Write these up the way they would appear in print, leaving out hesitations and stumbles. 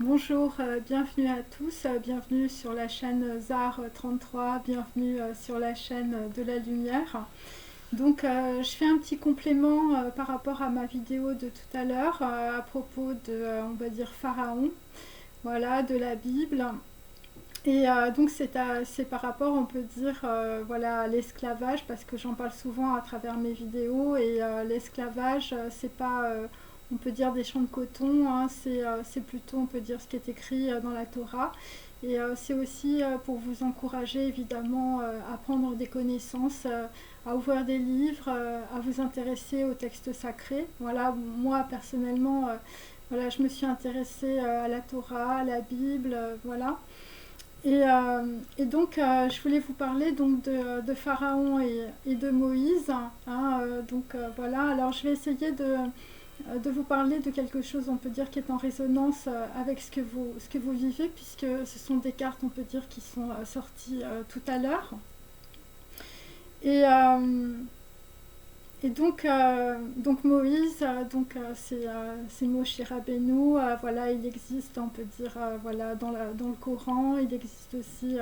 Bonjour, bienvenue à tous, bienvenue sur la chaîne ZAR 33, bienvenue sur la chaîne de la lumière. Donc je fais un petit complément par rapport à ma vidéo de tout à l'heure à propos de, on va dire, Pharaon, voilà, de la Bible. Et donc c'est par rapport, on peut dire, voilà, à l'esclavage, parce que j'en parle souvent à travers mes vidéos, et l'esclavage, c'est pas, on peut dire, des champs de coton, hein, c'est plutôt, on peut dire, ce qui est écrit dans la Torah. Et c'est aussi pour vous encourager, évidemment, à prendre des connaissances, à ouvrir des livres, à vous intéresser aux textes sacrés. Voilà, moi, personnellement, voilà, je me suis intéressée à la Torah, à la Bible, voilà. Et donc, je voulais vous parler donc de Pharaon et de Moïse, hein, donc voilà, alors je vais essayer de vous parler de quelque chose, on peut dire, qui est en résonance avec ce que vous vivez, puisque ce sont des cartes, on peut dire, qui sont sorties tout à l'heure. Et, euh, donc Moïse, c'est Moshe Rabbeinu, voilà, il existe, on peut dire, voilà, dans le Coran, il existe aussi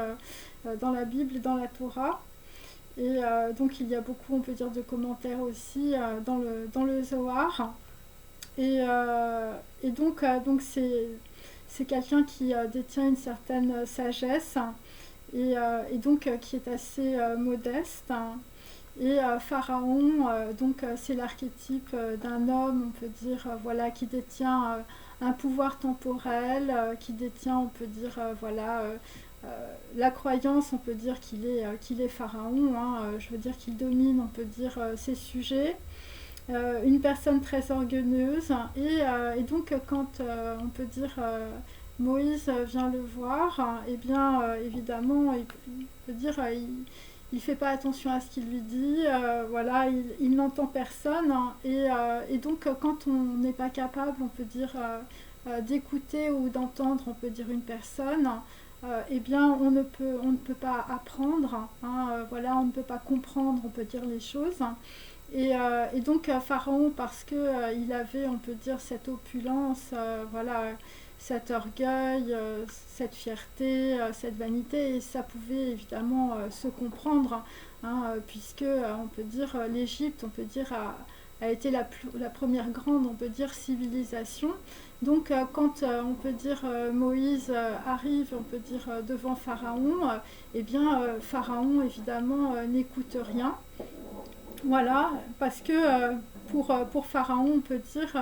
dans la Bible et dans la Torah. Et donc il y a beaucoup, on peut dire, de commentaires aussi dans le Zohar. Et donc c'est quelqu'un qui détient une certaine sagesse et donc qui est assez modeste. Et Pharaon, c'est l'archétype d'un homme, on peut dire, voilà, qui détient un pouvoir temporel, qui détient, on peut dire, voilà, la croyance, on peut dire qu'il est Pharaon, hein, je veux dire qu'il domine, on peut dire, ses sujets. Une personne très orgueilleuse et donc quand on peut dire Moïse vient le voir, eh bien évidemment il peut dire il fait pas attention à ce qu'il lui dit, voilà, il n'entend personne hein, et donc quand on n'est pas capable, on peut dire d'écouter ou d'entendre, on peut dire une personne, eh bien on ne peut pas apprendre, hein, voilà, on ne peut pas comprendre, on peut dire les choses. Et donc Pharaon, parce que il avait, on peut dire, cette opulence, voilà, cet orgueil, cette fierté, cette vanité, et ça pouvait évidemment se comprendre, hein, puisque on peut dire l'Égypte, on peut dire a été la première grande, on peut dire, civilisation. Donc quand on peut dire Moïse arrive, on peut dire devant Pharaon, eh bien Pharaon évidemment n'écoute rien. Voilà, parce que pour Pharaon, on peut dire,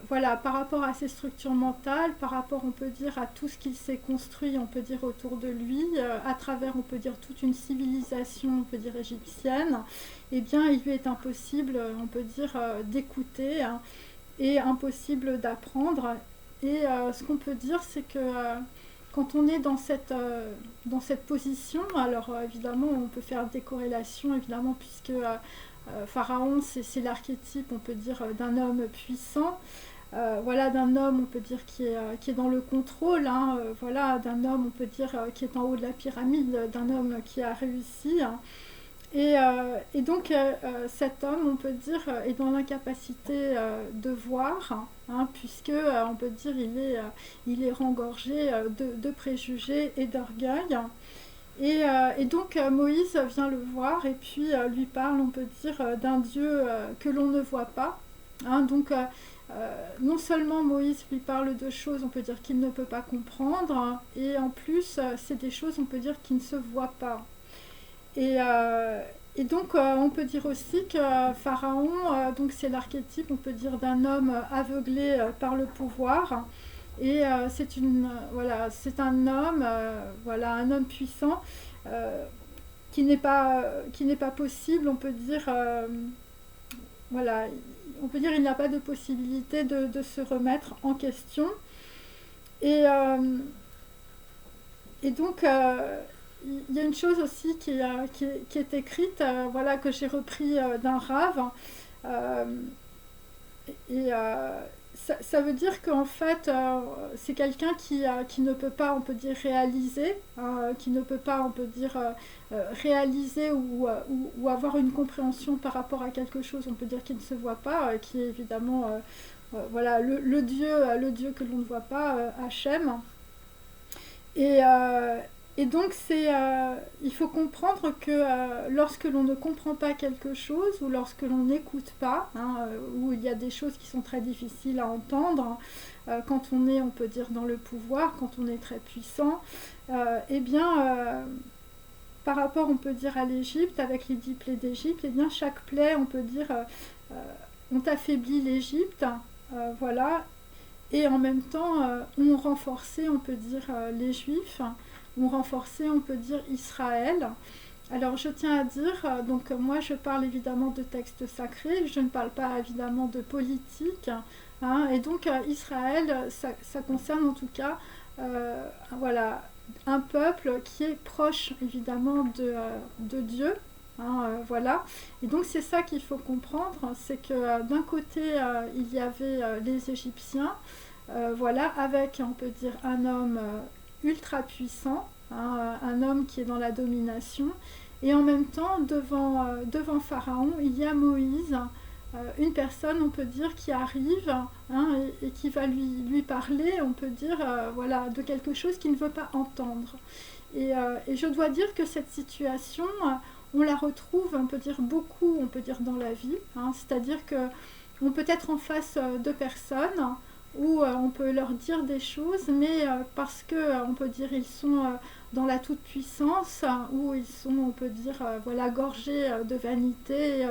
voilà, par rapport à ses structures mentales, par rapport, on peut dire, à tout ce qu'il s'est construit, on peut dire, autour de lui, à travers, on peut dire, toute une civilisation, on peut dire, égyptienne, eh bien, il lui est impossible, on peut dire, d'écouter hein, et impossible d'apprendre. Et ce qu'on peut dire, c'est que quand on est dans cette position, alors évidemment on peut faire des corrélations, évidemment, puisque Pharaon c'est l'archétype, on peut dire, d'un homme puissant, voilà, d'un homme, on peut dire, qui est dans le contrôle, hein, voilà, d'un homme, on peut dire, qui est en haut de la pyramide, d'un homme qui a réussi. Hein. Et donc cet homme, on peut dire, est dans l'incapacité de voir, hein, puisque on peut dire il est rengorgé de préjugés et d'orgueil. Et donc Moïse vient le voir et puis lui parle, on peut dire, d'un Dieu que l'on ne voit pas. Hein, donc non seulement Moïse lui parle de choses, on peut dire, qu'il ne peut pas comprendre, hein, et en plus c'est des choses, on peut dire, qui ne se voient pas. Et, euh, et donc, on peut dire aussi que Pharaon, donc c'est l'archétype, on peut dire, d'un homme aveuglé par le pouvoir. Et voilà, c'est un homme, voilà, un homme puissant euh, qui n'est pas possible, on peut dire, voilà, on peut dire il n'y a pas de possibilité de se remettre en question. Et, euh, et donc, il y a une chose aussi qui est écrite, voilà, que j'ai repris d'un rave. Euh, et ça veut dire qu'en fait, c'est quelqu'un qui ne peut pas, on peut dire, réaliser, hein, qui ne peut pas, on peut dire, réaliser ou avoir une compréhension par rapport à quelque chose, on peut dire, qui ne se voit pas, qui est évidemment voilà, le Dieu que l'on ne voit pas, Hachem. Et, euh, et donc, il faut comprendre que lorsque l'on ne comprend pas quelque chose, ou lorsque l'on n'écoute pas, hein, où il y a des choses qui sont très difficiles à entendre, quand on est, on peut dire, dans le pouvoir, quand on est très puissant, eh bien, par rapport, on peut dire, à l'Égypte, avec les 10 plaies d'Égypte, eh bien, chaque plaie, on peut dire, on affaiblit l'Égypte, voilà, et en même temps, on renforçait, on peut dire, les Juifs, on renforçait, on peut dire, Israël. Alors je tiens à dire, donc moi je parle évidemment de textes sacrés, je ne parle pas évidemment de politique, hein, et donc Israël, ça concerne en tout cas, voilà, un peuple qui est proche évidemment de Dieu, hein, voilà. Et donc c'est ça qu'il faut comprendre, c'est que d'un côté il y avait les Égyptiens, voilà, avec on peut dire un homme ultra puissant, hein, un homme qui est dans la domination, et en même temps devant Pharaon il y a Moïse, une personne on peut dire qui arrive, hein, et qui va lui parler, on peut dire voilà, de quelque chose qu'il ne veut pas entendre. Et je dois dire que cette situation, on la retrouve, on peut dire beaucoup, on peut dire dans la vie, hein, c'est-à-dire que on peut être en face de personnes où on peut leur dire des choses, mais parce que on peut dire ils sont dans la toute-puissance, où ils sont, on peut dire, voilà, gorgés de vanité,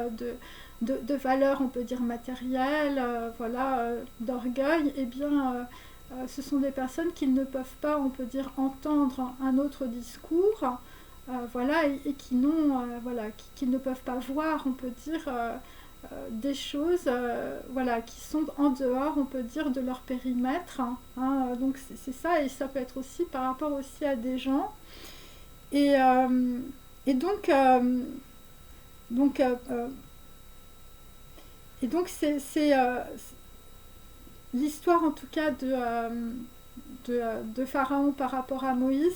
de valeurs, on peut dire, matérielles, voilà, d'orgueil, eh bien, ce sont des personnes qui ne peuvent pas, on peut dire, entendre un autre discours, voilà, et qui n'ont, voilà, qui ne peuvent pas voir, on peut dire, des choses, voilà, qui sont en dehors, on peut dire, de leur périmètre, hein, donc c'est ça, et ça peut être aussi par rapport aussi à des gens. Et, euh, et donc, donc, euh, euh, et donc c'est l'histoire en tout cas de Pharaon par rapport à Moïse,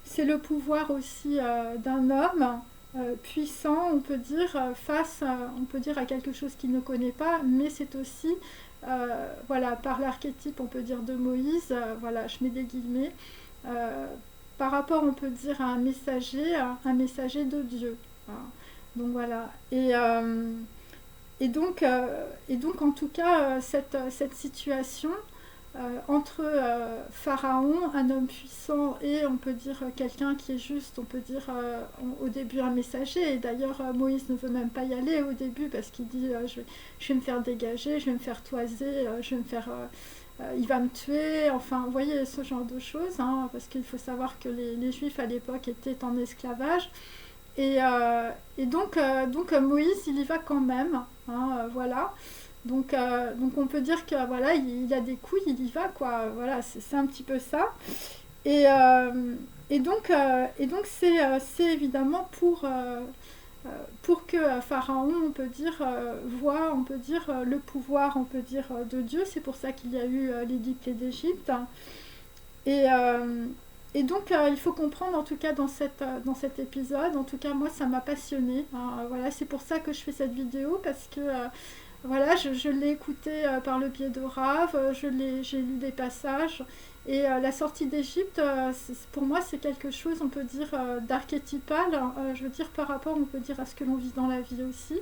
c'est le pouvoir aussi d'un homme puissant, on peut dire, face, on peut dire, à quelque chose qu'il ne connaît pas, mais c'est aussi, voilà, par l'archétype, on peut dire, de Moïse, voilà, je mets des guillemets, euh, par rapport, on peut dire, à un messager de Dieu. Voilà. Donc voilà. Et donc, en tout cas, cette situation entre Pharaon, un homme puissant, et on peut dire quelqu'un qui est juste, on peut dire au début un messager. Et d'ailleurs, Moïse ne veut même pas y aller au début parce qu'il dit je vais me faire dégager, je vais me faire toiser, je vais me faire, il va me tuer. Enfin, vous voyez ce genre de choses, hein, parce qu'il faut savoir que les Juifs à l'époque étaient en esclavage. Et donc Moïse, il y va quand même, hein, voilà. Donc on peut dire que voilà, il a des couilles, il y va, quoi. Voilà, c'est un petit peu ça. Et, euh, et donc c'est évidemment pour que Pharaon, on peut dire, voit, on peut dire, le pouvoir, on peut dire, de Dieu. C'est pour ça qu'il y a eu l'édicté d'Égypte. Et, euh, et donc, il faut comprendre, en tout cas, dans cet épisode, en tout cas, moi, ça m'a passionnée, hein. Voilà, c'est pour ça que je fais cette vidéo, parce que, voilà, je l'ai écouté par le biais de Rav, j'ai lu des passages, et la sortie d'Égypte, pour moi, c'est quelque chose, on peut dire, d'archétypal, je veux dire, par rapport, on peut dire, à ce que l'on vit dans la vie aussi.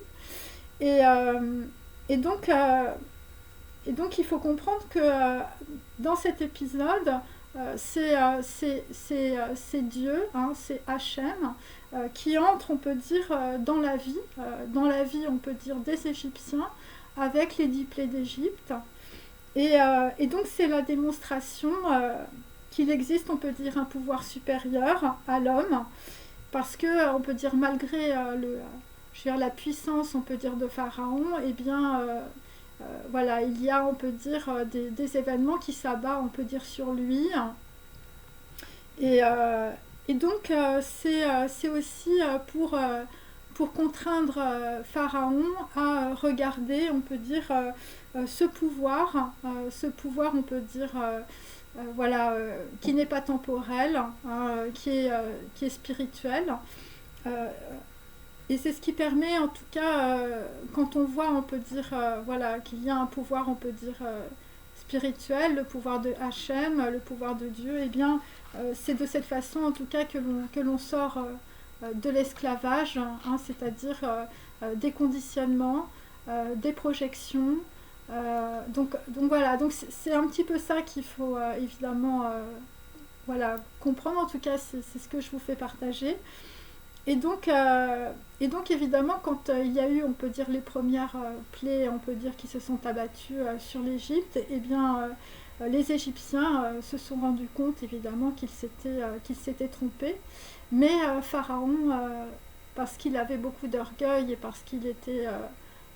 Et, euh, et donc, euh, et donc, il faut comprendre que dans cet épisode, c'est Dieu, hein, c'est Hachem, qui entre, on peut dire, dans la vie, on peut dire, des Égyptiens, avec les 10 plaies d'Égypte. Et donc, c'est la démonstration qu'il existe, on peut dire, un pouvoir supérieur à l'homme, parce que, on peut dire, malgré je veux dire, la puissance, on peut dire, de Pharaon, eh bien, voilà, il y a, on peut dire, des événements qui s'abattent, on peut dire, sur lui. Et, euh, et donc, c'est aussi pour contraindre Pharaon à regarder, on peut dire, ce pouvoir, on peut dire, voilà, qui n'est pas temporel, qui est spirituel. Euh, Et c'est ce qui permet, en tout cas, quand on voit, on peut dire, voilà, qu'il y a un pouvoir, on peut dire, spirituel, le pouvoir de Hachem, le pouvoir de Dieu, eh bien, c'est de cette façon, en tout cas, que l'on sort de l'esclavage, hein, c'est-à-dire des conditionnements, des projections. Donc voilà, donc c'est un petit peu ça qu'il faut évidemment voilà, comprendre. En tout cas, c'est ce que je vous fais partager. Et donc, euh, et donc évidemment, quand il y a eu, on peut dire, les premières plaies, on peut dire, qui se sont abattues sur l'Égypte, eh bien, les Égyptiens se sont rendus compte, évidemment, qu'ils s'étaient trompés. Mais Pharaon, parce qu'il avait beaucoup d'orgueil et parce qu'il était,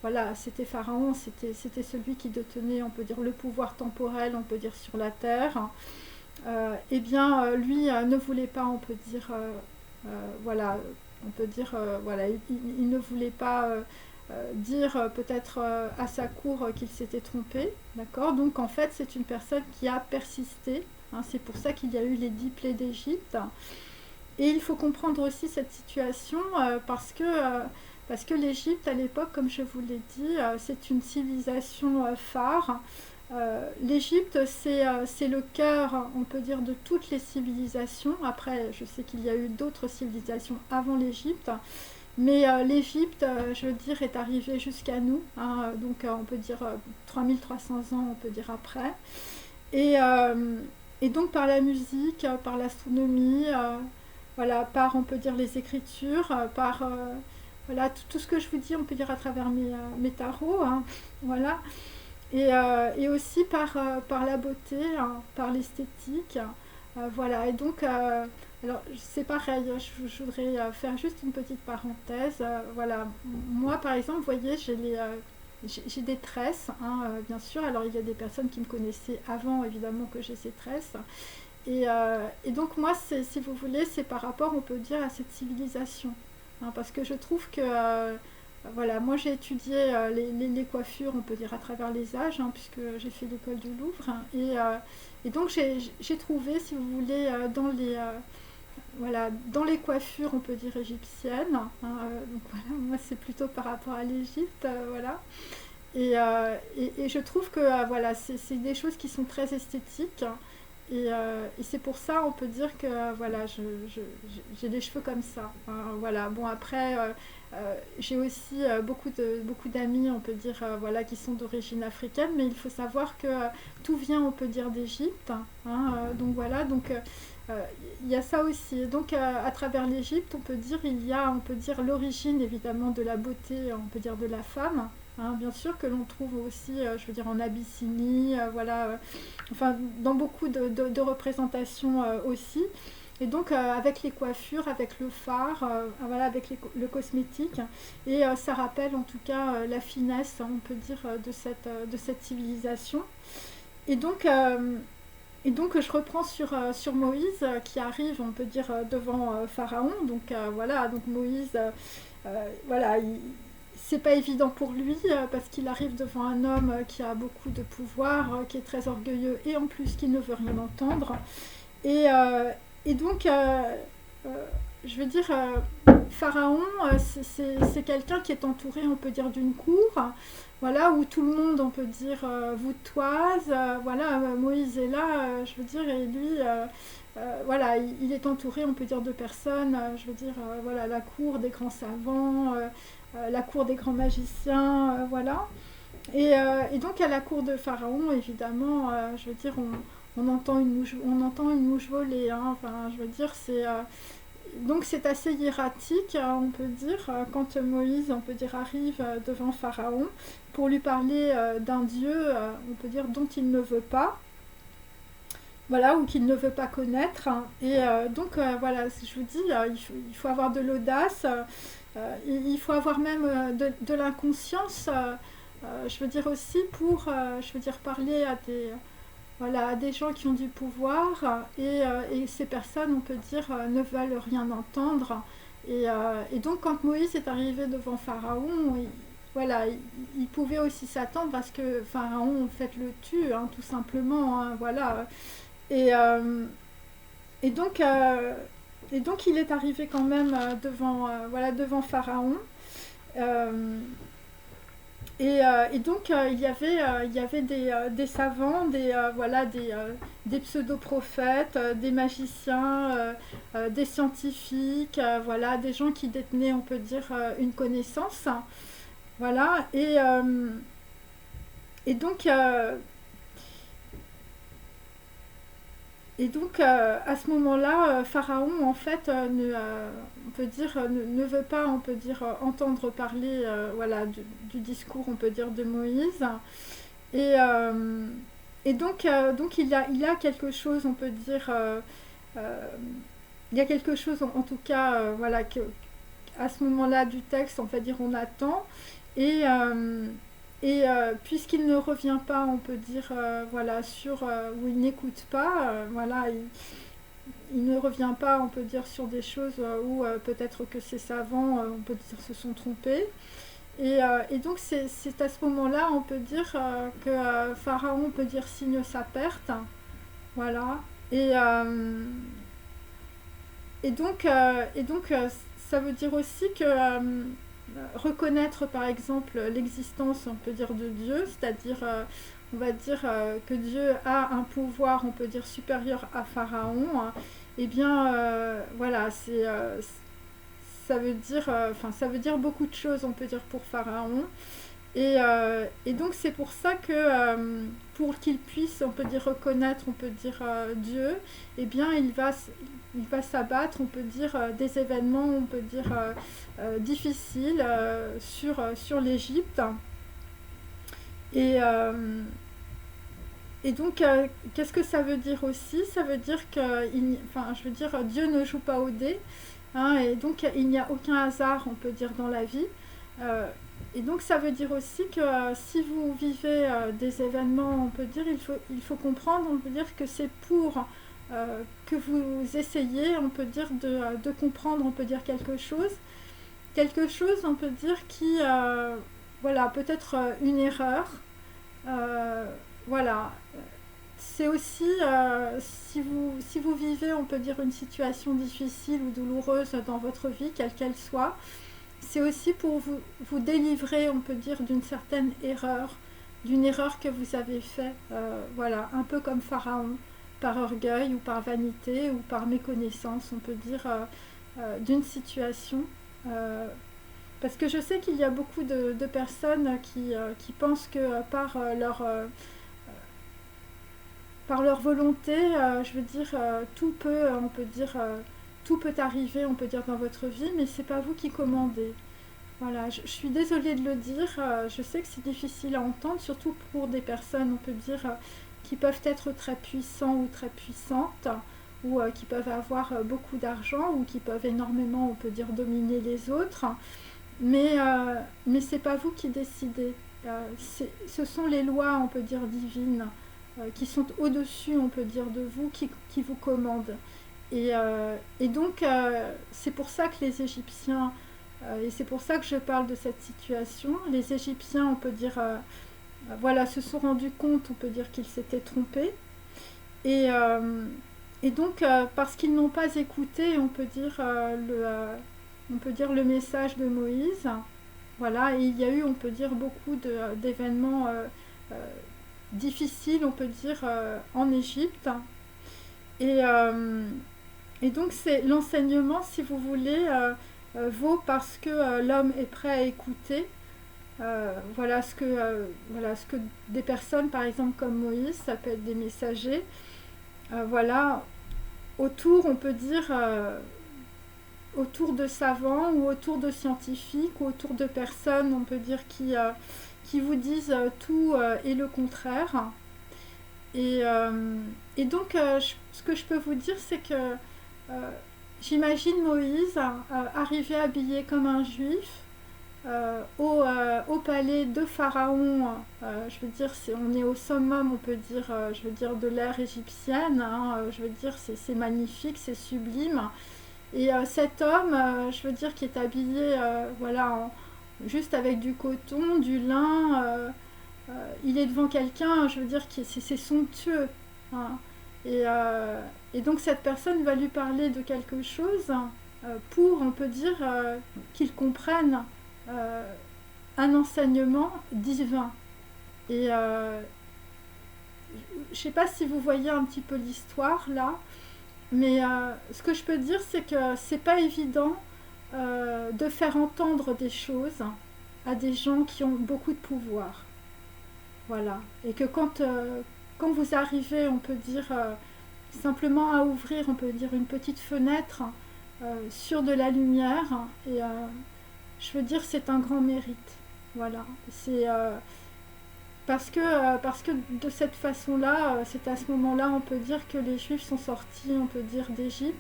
voilà, c'était Pharaon, c'était celui qui détenait, on peut dire, le pouvoir temporel, on peut dire, sur la terre. Eh bien, lui ne voulait pas, on peut dire, voilà, on peut dire, voilà, il ne voulait pas dire peut-être à sa cour qu'il s'était trompé, d'accord. Donc en fait, c'est une personne qui a persisté, hein, c'est pour ça qu'il y a eu les 10 plaies d'Égypte. Et il faut comprendre aussi cette situation parce que l'Égypte, à l'époque, comme je vous l'ai dit, c'est une civilisation phare. L'Égypte, c'est le cœur, on peut dire, de toutes les civilisations. Après, je sais qu'il y a eu d'autres civilisations avant l'Égypte, mais l'Égypte, je veux dire, est arrivée jusqu'à nous, hein, donc on peut dire 3300 ans, on peut dire après. Et, euh, et donc par la musique, par l'astronomie, voilà, par, on peut dire, les écritures, par voilà, tout ce que je vous dis, on peut dire à travers mes tarots, hein, voilà. Et aussi par la beauté, hein, par l'esthétique. Voilà, et donc, alors c'est pareil, je voudrais faire juste une petite parenthèse. Voilà, moi par exemple, vous voyez, j'ai des tresses, hein, bien sûr. Alors il y a des personnes qui me connaissaient avant, évidemment, que j'ai ces tresses. Et donc moi, si vous voulez, c'est par rapport, on peut dire, à cette civilisation. Hein, parce que je trouve que voilà, moi j'ai étudié les coiffures, on peut dire à travers les âges, hein, puisque j'ai fait l'école du Louvre. Hein, et donc j'ai trouvé, si vous voulez, voilà, dans les coiffures, on peut dire égyptiennes. Hein, donc voilà, moi c'est plutôt par rapport à l'Égypte, voilà. Et je trouve que voilà, c'est des choses qui sont très esthétiques. Et c'est pour ça, on peut dire que voilà, j'ai des cheveux comme ça. Hein, voilà. Bon, après, j'ai aussi beaucoup d'amis, on peut dire, voilà, qui sont d'origine africaine, mais il faut savoir que tout vient, on peut dire, d'Égypte. Hein, donc voilà, donc il y a ça aussi. Donc à travers l'Égypte, on peut dire l'origine évidemment de la beauté, on peut dire de la femme. Hein, bien sûr que l'on trouve aussi, je veux dire, en Abyssinie, voilà, enfin, dans beaucoup de représentations aussi. Et donc, avec les coiffures, avec le fard, voilà, avec le cosmétique, et ça rappelle en tout cas la finesse, on peut dire, de cette civilisation. Et donc, euh, et donc je reprends sur Moïse qui arrive, on peut dire, devant Pharaon. Donc voilà, donc Moïse, voilà, c'est pas évident pour lui parce qu'il arrive devant un homme qui a beaucoup de pouvoir, qui est très orgueilleux et en plus qui ne veut rien entendre. Et, euh, et donc, euh, je veux dire, Pharaon, c'est quelqu'un qui est entouré, on peut dire, d'une cour, voilà, où tout le monde, on peut dire, vous toise, voilà, Moïse est là, je veux dire, et lui, voilà, il est entouré, on peut dire, de personnes, je veux dire, voilà, la cour des grands savants, la cour des grands magiciens, voilà. Et donc à la cour de Pharaon, évidemment, je veux dire, on entend une mouche voler. Hein, enfin, je veux dire, donc c'est assez hiératique, on peut dire, quand Moïse, on peut dire, arrive devant Pharaon pour lui parler d'un Dieu, on peut dire, dont il ne veut pas, voilà, ou qu'il ne veut pas connaître. Hein. Et donc voilà, je vous dis, il faut avoir de l'audace, il faut avoir même de l'inconscience. Je veux dire aussi pour, je veux dire, parler à voilà, à des gens qui ont du pouvoir et ces personnes, on peut dire, ne veulent rien entendre. Et donc quand Moïse est arrivé devant Pharaon, voilà, il pouvait aussi s'attendre à ce que Pharaon en fait le tue, hein, tout simplement. Hein, voilà. Et, euh, et donc et donc il est arrivé quand même devant Pharaon. Euh, et donc il y avait des savants, des pseudo-prophètes, des magiciens, des scientifiques, voilà, des gens qui détenaient, on peut dire, une connaissance. Voilà, et donc, euh, à ce moment-là, Pharaon, en fait, on peut dire, ne veut pas, on peut dire, entendre parler, du discours, on peut dire, de Moïse. Et, euh, donc il a quelque chose, on peut dire, euh, il y a quelque chose, en tout cas, à ce moment-là du texte, on va dire, on attend. Et, euh, puisqu'il ne revient pas, on peut dire, ou il n'écoute pas, il ne revient pas, on peut dire, sur des choses où peut-être que ces savants, on peut dire, se sont trompés. Et donc c'est à ce moment-là, on peut dire, que Pharaon, on peut dire, signe sa perte. Voilà. Et, euh, et donc, ça veut dire aussi que reconnaître, par exemple, l'existence, on peut dire, de Dieu, c'est-à-dire, on va dire, que Dieu a un pouvoir, on peut dire, supérieur à Pharaon, hein. Eh bien, ça veut dire, ça veut dire beaucoup de choses, on peut dire, pour Pharaon. Et donc c'est pour ça que pour qu'il puisse, on peut dire, reconnaître, on peut dire, Dieu, eh bien il va s'abattre, on peut dire, des événements, on peut dire, difficiles sur l'Égypte. Et, euh, et donc, qu'est-ce que ça veut dire aussi? Ça veut dire que, je veux dire, Dieu ne joue pas au dé, hein, et donc il n'y a aucun hasard, on peut dire, dans la vie. Euh, et donc ça veut dire aussi que si vous vivez des événements, on peut dire, il faut comprendre, on peut dire que c'est pour que vous essayez, on peut dire, de comprendre, on peut dire, quelque chose, on peut dire, qui, peut-être une erreur, euh, voilà. C'est aussi, si vous vivez, on peut dire, une situation difficile ou douloureuse dans votre vie, quelle qu'elle soit, c'est aussi pour vous délivrer, on peut dire, d'une erreur que vous avez faite, un peu comme Pharaon, par orgueil ou par vanité ou par méconnaissance, on peut dire, d'une situation. Euh, Parce que je sais qu'il y a beaucoup de personnes qui pensent que par leur volonté, je veux dire, on peut dire, tout peut arriver, on peut dire, dans votre vie, mais c'est pas vous qui commandez. Voilà, je suis désolée de le dire, je sais que c'est difficile à entendre, surtout pour des personnes, on peut dire, qui peuvent être très puissants ou très puissantes, ou qui peuvent avoir beaucoup d'argent, ou qui peuvent énormément, on peut dire, dominer les autres. Mais c'est pas vous qui décidez. Ce sont les lois, on peut dire, divines, qui sont au-dessus, on peut dire, de vous, qui vous commandent. Et donc, c'est pour ça que les Égyptiens, et c'est pour ça que je parle de cette situation, les Égyptiens, on peut dire, se sont rendus compte, on peut dire, qu'ils s'étaient trompés. Et, euh, et donc, parce qu'ils n'ont pas écouté, on peut dire, le message de Moïse, voilà, et il y a eu, on peut dire, beaucoup d'événements euh, difficiles, on peut dire, en Égypte. Et, euh, et donc, c'est l'enseignement, si vous voulez, vaut parce que l'homme est prêt à écouter. Voilà ce que des personnes, par exemple, comme Moïse, ça peut être des messagers, voilà, autour, on peut dire, autour de savants ou autour de scientifiques ou autour de personnes, on peut dire, qui vous disent tout et le contraire. Et, euh, et donc, ce que je peux vous dire, c'est que j'imagine Moïse arriver habillé comme un juif au palais de Pharaon. Je veux dire, on est au summum, on peut dire, je veux dire, de l'ère égyptienne, hein, je veux dire, c'est magnifique, c'est sublime. Et cet homme, je veux dire, qui est habillé, juste avec du coton, du lin, il est devant quelqu'un, je veux dire, c'est somptueux, hein. Et donc cette personne va lui parler de quelque chose pour, on peut dire, qu'il comprenne un enseignement divin. Et je ne sais pas si vous voyez un petit peu l'histoire là, mais ce que je peux dire, c'est que c'est pas évident de faire entendre des choses à des gens qui ont beaucoup de pouvoir. Voilà. Et que quand vous arrivez, on peut dire, simplement à ouvrir, on peut dire, une petite fenêtre sur de la lumière, et je veux dire, c'est un grand mérite. Voilà. C'est parce que de cette façon-là, c'est à ce moment-là, on peut dire que les Juifs sont sortis, on peut dire, d'Égypte,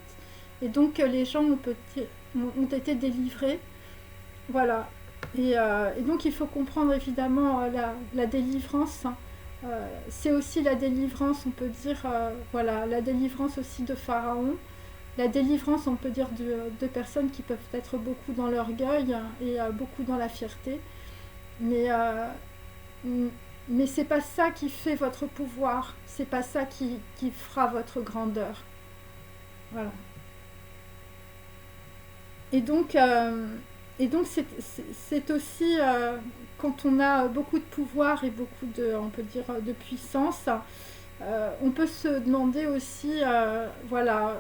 et donc les gens ont été délivrés. Voilà. Et donc il faut comprendre évidemment la délivrance. C'est aussi la délivrance, on peut dire, voilà, la délivrance aussi de Pharaon. La délivrance, on peut dire, de personnes qui peuvent être beaucoup dans l'orgueil et beaucoup dans la fierté. Mais, mais c'est pas ça qui fait votre pouvoir. C'est pas ça qui fera votre grandeur. Voilà. Et donc, c'est aussi quand on a beaucoup de pouvoir et beaucoup de, on peut dire, de puissance, on peut se demander aussi, voilà,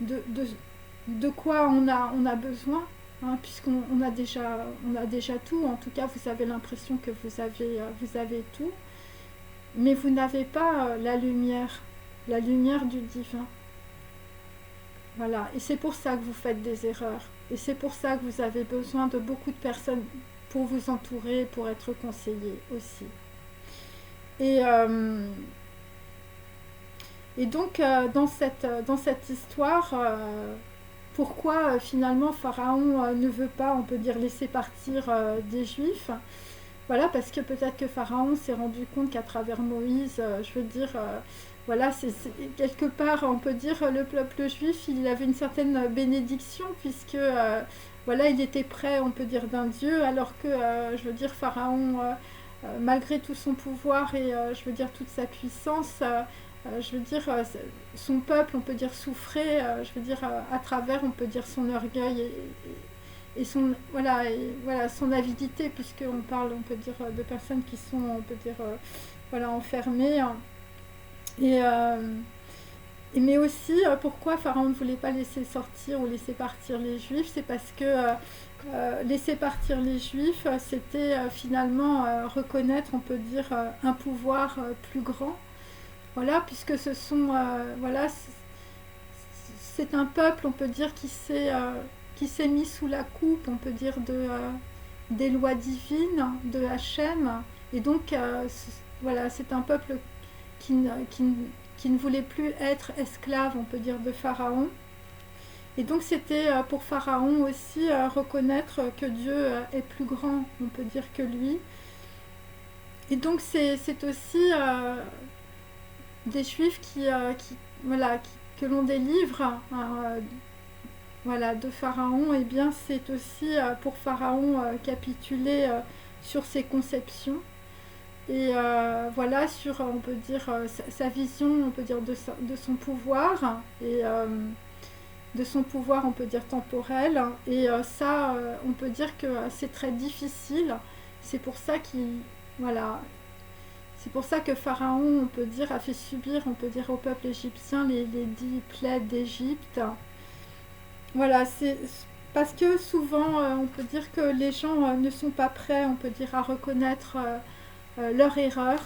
de, de, de quoi on a besoin, hein, puisqu'on on a déjà tout. En tout cas, vous avez l'impression que vous avez tout, mais vous n'avez pas la lumière du divin. Voilà, et c'est pour ça que vous faites des erreurs. Et c'est pour ça que vous avez besoin de beaucoup de personnes pour vous entourer, pour être conseillé aussi. Et, euh, et donc, dans cette histoire, pourquoi finalement Pharaon ne veut pas, on peut dire, laisser partir des Juifs? Voilà, parce que peut-être que Pharaon s'est rendu compte qu'à travers Moïse, je veux dire, voilà, quelque part, on peut dire, le peuple juif, il avait une certaine bénédiction, puisque, voilà, il était près, on peut dire, d'un Dieu, alors que, je veux dire, Pharaon, malgré tout son pouvoir et, je veux dire, toute sa puissance, je veux dire, son peuple, on peut dire, souffrait, je veux dire, à travers, on peut dire, son orgueil et voilà, son avidité, puisqu'on parle, on peut dire, de personnes qui sont, on peut dire, voilà, enfermées. Et, mais aussi, pourquoi Pharaon ne voulait pas laisser sortir ou laisser partir les Juifs? C'est parce que laisser partir les Juifs, c'était finalement reconnaître, on peut dire, un pouvoir plus grand. Voilà, puisque ce sont, voilà, c'est un peuple, on peut dire, qui s'est mis sous la coupe, on peut dire, des lois divines de Hachem. Et donc, voilà, c'est un peuple qui qui ne voulait plus être esclave, on peut dire, de Pharaon. Et donc, c'était pour Pharaon aussi reconnaître que Dieu est plus grand, on peut dire, que lui. Et donc, c'est aussi des Juifs voilà, que l'on délivre, voilà, de Pharaon. Et bien, c'est aussi pour Pharaon capituler sur ses conceptions. Et voilà, sur, on peut dire, sa vision, on peut dire, de son pouvoir, et de son pouvoir, on peut dire, temporel. Et ça, on peut dire que c'est très difficile. C'est pour ça voilà, c'est pour ça que Pharaon, on peut dire, a fait subir, on peut dire, au peuple égyptien les 10 plaies d'Égypte. Voilà, c'est parce que souvent, on peut dire que les gens ne sont pas prêts, on peut dire, à reconnaître leur erreur.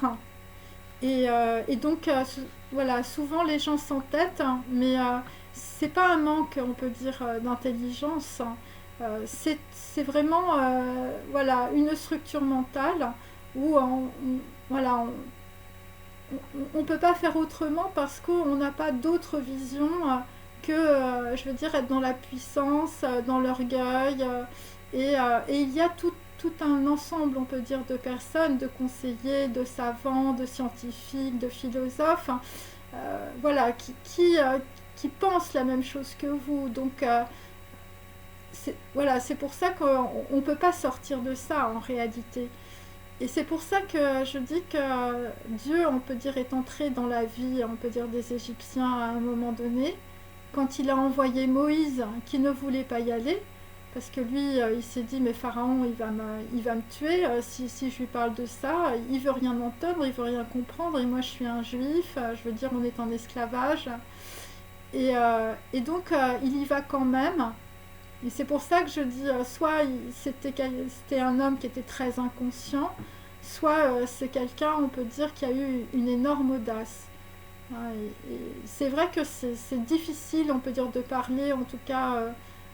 Et donc, voilà, souvent les gens s'entêtent, hein, mais c'est pas un manque, on peut dire, d'intelligence. C'est vraiment, voilà, une structure mentale où voilà, on peut pas faire autrement parce qu'on n'a pas d'autre vision que, je veux dire, être dans la puissance, dans l'orgueil. Et il y a tout un ensemble, on peut dire, de personnes, de conseillers, de savants, de scientifiques, de philosophes, voilà, qui pensent la même chose que vous. Donc, voilà, c'est pour ça qu'on ne peut pas sortir de ça en réalité. Et c'est pour ça que je dis que Dieu, on peut dire, est entré dans la vie, on peut dire, des Égyptiens à un moment donné, quand il a envoyé Moïse, qui ne voulait pas y aller, parce que lui, il s'est dit, mais Pharaon, il va me tuer si je lui parle de ça, il veut rien entendre, il veut rien comprendre, et moi je suis un juif, je veux dire, on est en esclavage. Et donc, il y va quand même. Et c'est pour ça que je dis, soit c'était un homme qui était très inconscient, soit c'est quelqu'un, on peut dire, qui a eu une énorme audace. Hein, et c'est vrai que c'est difficile, on peut dire, de parler, en tout cas,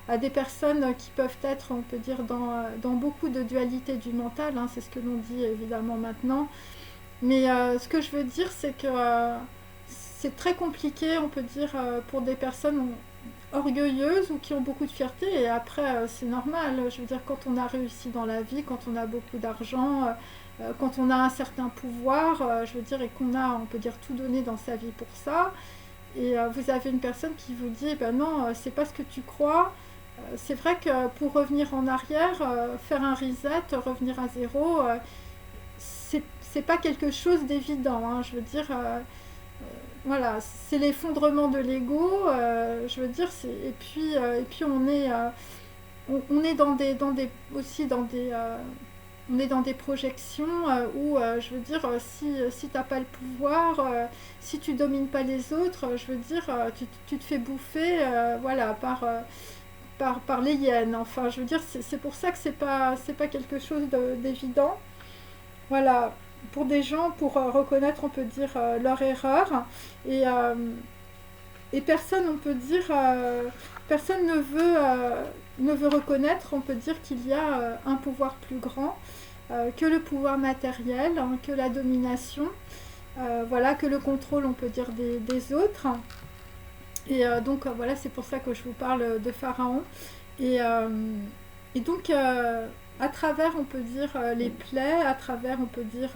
à des personnes qui peuvent être, on peut dire, dans beaucoup de dualité du mental, hein, c'est ce que l'on dit évidemment maintenant. Mais ce que je veux dire, c'est que c'est très compliqué, on peut dire, pour des personnes orgueilleuses ou qui ont beaucoup de fierté. Et après, c'est normal. Je veux dire, quand on a réussi dans la vie, quand on a beaucoup d'argent, quand on a un certain pouvoir, je veux dire, et qu'on a, on peut dire, tout donné dans sa vie pour ça. Et vous avez une personne qui vous dit, ben non, c'est pas ce que tu crois. C'est vrai que pour revenir en arrière, faire un reset, revenir à zéro, c'est pas quelque chose d'évident. Hein. Je veux dire, voilà, c'est l'effondrement de l'ego. Je veux dire, et puis on est aussi on est dans des projections où, je veux dire, si t'as pas le pouvoir, si tu domines pas les autres, je veux dire, tu te fais bouffer, voilà, par les hyènes. Enfin, je veux dire, c'est pour ça que c'est pas quelque chose d'évident. Voilà, pour des gens, pour reconnaître, on peut dire, leur erreur. Et, euh, et personne, on peut dire, personne ne veut reconnaître, on peut dire qu'il y a un pouvoir plus grand que le pouvoir matériel, hein, que la domination, voilà, que le contrôle, on peut dire, des autres. Et donc, voilà, c'est pour ça que je vous parle de Pharaon. Et, euh, et donc, à travers, on peut dire, les plaies, à travers, on peut dire,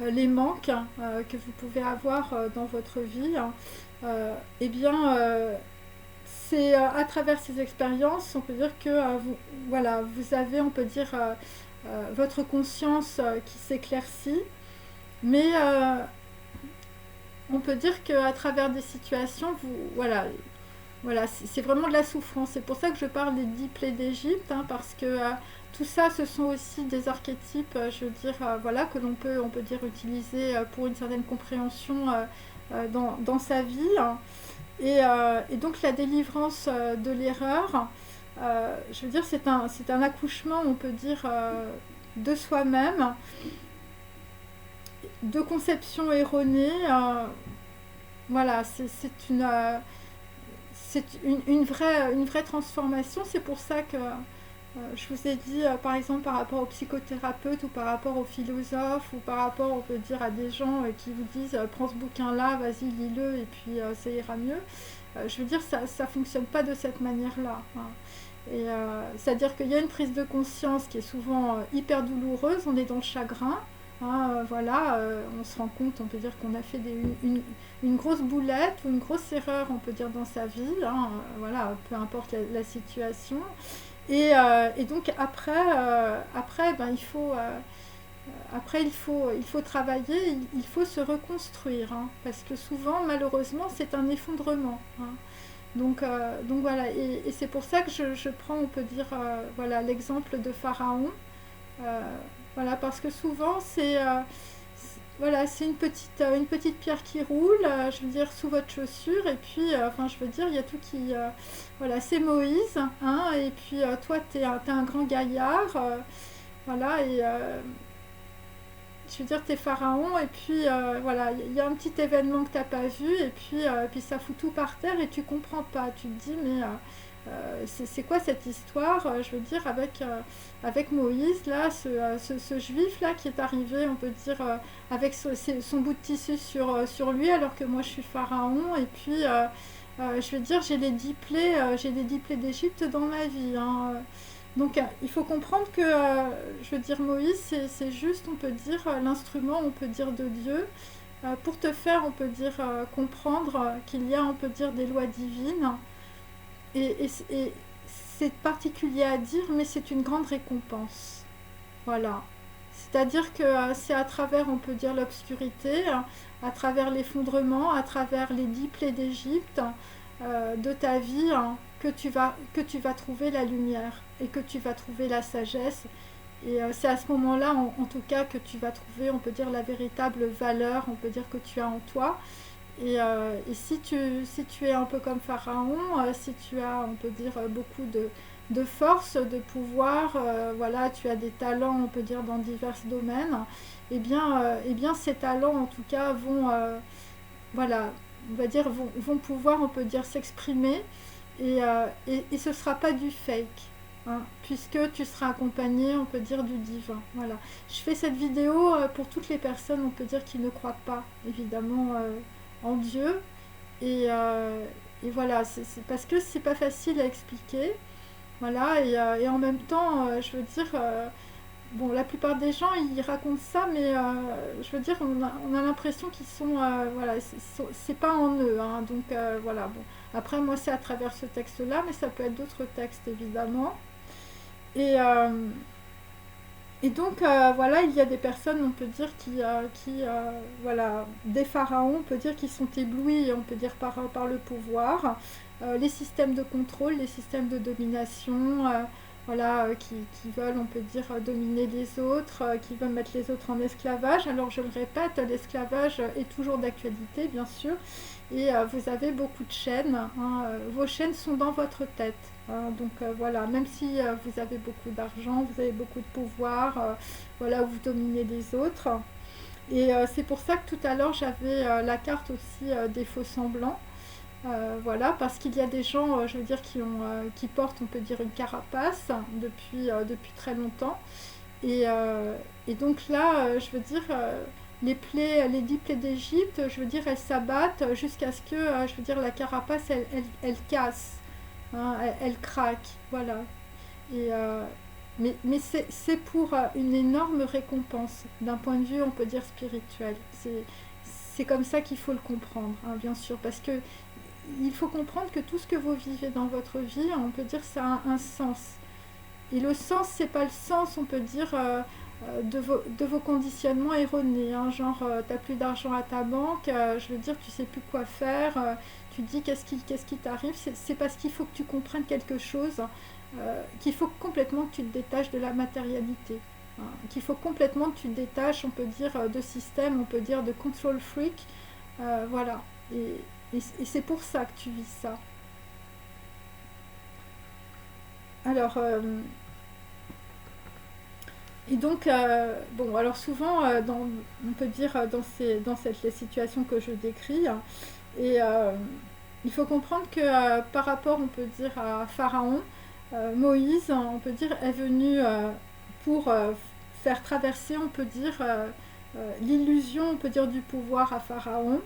les manques que vous pouvez avoir dans votre vie, hein, eh bien, c'est à travers ces expériences, on peut dire que voilà, vous avez, on peut dire, votre conscience qui s'éclaircit, mais on peut dire qu'à travers des situations, voilà, voilà, c'est vraiment de la souffrance. C'est pour ça que je parle des 10 plaies d'Égypte, hein, parce que tout ça, ce sont aussi des archétypes, je veux dire, voilà, que on peut dire utiliser pour une certaine compréhension dans sa vie. Hein. Et donc la délivrance de l'erreur, je veux dire, c'est un accouchement, on peut dire, de soi-même, de conception erronée. Voilà, c'est une vraie transformation. C'est pour ça que je vous ai dit, par exemple, par rapport aux psychothérapeutes ou par rapport aux philosophes ou par rapport, on peut dire, à des gens qui vous disent prends ce bouquin-là, vas-y, lis-le et puis ça ira mieux. Je veux dire, ça ne fonctionne pas de cette manière-là. Hein. Et c'est-à-dire qu'il y a une prise de conscience qui est souvent hyper douloureuse, on est dans le chagrin. Hein, voilà, on se rend compte, on peut dire qu'on a fait une grosse boulette ou une grosse erreur, on peut dire, dans sa vie, hein, voilà, peu importe la situation. Et donc après ben, il faut travailler, il faut se reconstruire, hein, parce que souvent, malheureusement, c'est un effondrement. Hein. Donc voilà, et c'est pour ça que je prends, on peut dire, voilà, l'exemple de Pharaon. Euh, voilà, parce que souvent, voilà, c'est une petite pierre qui roule, je veux dire, sous votre chaussure, et puis, enfin, je veux dire, il y a tout qui... voilà, c'est Moïse, hein, et puis toi, t'es un grand gaillard, voilà, et je veux dire, t'es pharaon, et puis, voilà, il y a un petit événement que t'as pas vu, et puis ça fout tout par terre, et tu comprends pas, tu te dis, mais... c'est quoi cette histoire, je veux dire, avec Moïse, là, ce juif là qui est arrivé, on peut dire, avec son bout de tissu sur lui, alors que moi je suis pharaon, et puis je veux dire, j'ai les 10 plaies d'Égypte dans ma vie. Hein. Donc il faut comprendre que, je veux dire, Moïse, c'est juste, on peut dire, l'instrument, on peut dire, de Dieu, pour te faire, on peut dire, comprendre qu'il y a, on peut dire, des lois divines. Et c'est particulier à dire, mais c'est une grande récompense. Voilà. C'est-à-dire que c'est à travers, on peut dire, l'obscurité, à travers l'effondrement, à travers les 10 plaies d'Égypte de ta vie, que tu vas trouver la lumière et que tu vas trouver la sagesse. Et c'est à ce moment-là, en tout cas, que tu vas trouver, on peut dire, la véritable valeur, on peut dire, que tu as en toi. Et si tu es un peu comme Pharaon, si tu as, on peut dire, beaucoup de force, de pouvoir, voilà, tu as des talents, on peut dire, dans divers domaines, eh bien ces talents, en tout cas, voilà, on va dire, vont pouvoir, on peut dire, s'exprimer et ce ne sera pas du fake. Hein, puisque tu seras accompagné, on peut dire, du divin. Voilà. Je fais cette vidéo pour toutes les personnes, on peut dire, qui ne croient pas, évidemment, en Dieu. Et voilà, c'est parce que c'est pas facile à expliquer. Voilà, et en même temps, je veux dire, bon, la plupart des gens, ils racontent ça, mais je veux dire, on a l'impression qu'ils sont, voilà, c'est pas en eux, hein, donc voilà, bon. Après, moi, c'est à travers ce texte-là, mais ça peut être d'autres textes, évidemment. Et, donc, voilà, il y a des personnes, on peut dire, voilà, des pharaons, on peut dire, qui sont éblouis, on peut dire, par le pouvoir, les systèmes de contrôle, les systèmes de domination, voilà, qui veulent, on peut dire, dominer les autres, qui veulent mettre les autres en esclavage. Alors, je le répète, l'esclavage est toujours d'actualité, bien sûr, et vous avez beaucoup de chaînes, hein, vos chaînes sont dans votre tête. Hein, donc voilà, même si vous avez beaucoup d'argent, vous avez beaucoup de pouvoir, voilà, vous dominez les autres. Et c'est pour ça que tout à l'heure j'avais la carte aussi des faux semblants. Voilà, parce qu'il y a des gens, je veux dire, qui portent, on peut dire, une carapace depuis très longtemps. Et donc là, je veux dire, les 10 plaies d'Égypte, je veux dire, elles s'abattent jusqu'à ce que, je veux dire, la carapace, elle casse, hein, elle craque, voilà. Et, mais c'est pour une énorme récompense, d'un point de vue, on peut dire, spirituel. C'est comme ça qu'il faut le comprendre, hein, bien sûr, parce que il faut comprendre que tout ce que vous vivez dans votre vie, on peut dire, ça a un sens. Et le sens, c'est pas le sens, on peut dire, de vos conditionnements erronés. Hein, genre, t'as plus d'argent à ta banque, je veux dire, tu sais plus quoi faire, tu te dis qu'est-ce qui t'arrive. C'est parce qu'il faut que tu comprennes quelque chose, qu'il faut complètement que tu te détaches de la matérialité. Hein, qu'il faut complètement que tu te détaches, on peut dire, de système, on peut dire, de control freak. Voilà. Et c'est pour ça que tu vis ça. Alors, et donc, bon, alors souvent, on peut dire dans cette situation que je décris, et il faut comprendre que par rapport, on peut dire, à Pharaon, Moïse, on peut dire, est venu pour faire traverser, on peut dire, l'illusion, on peut dire, du pouvoir à Pharaon.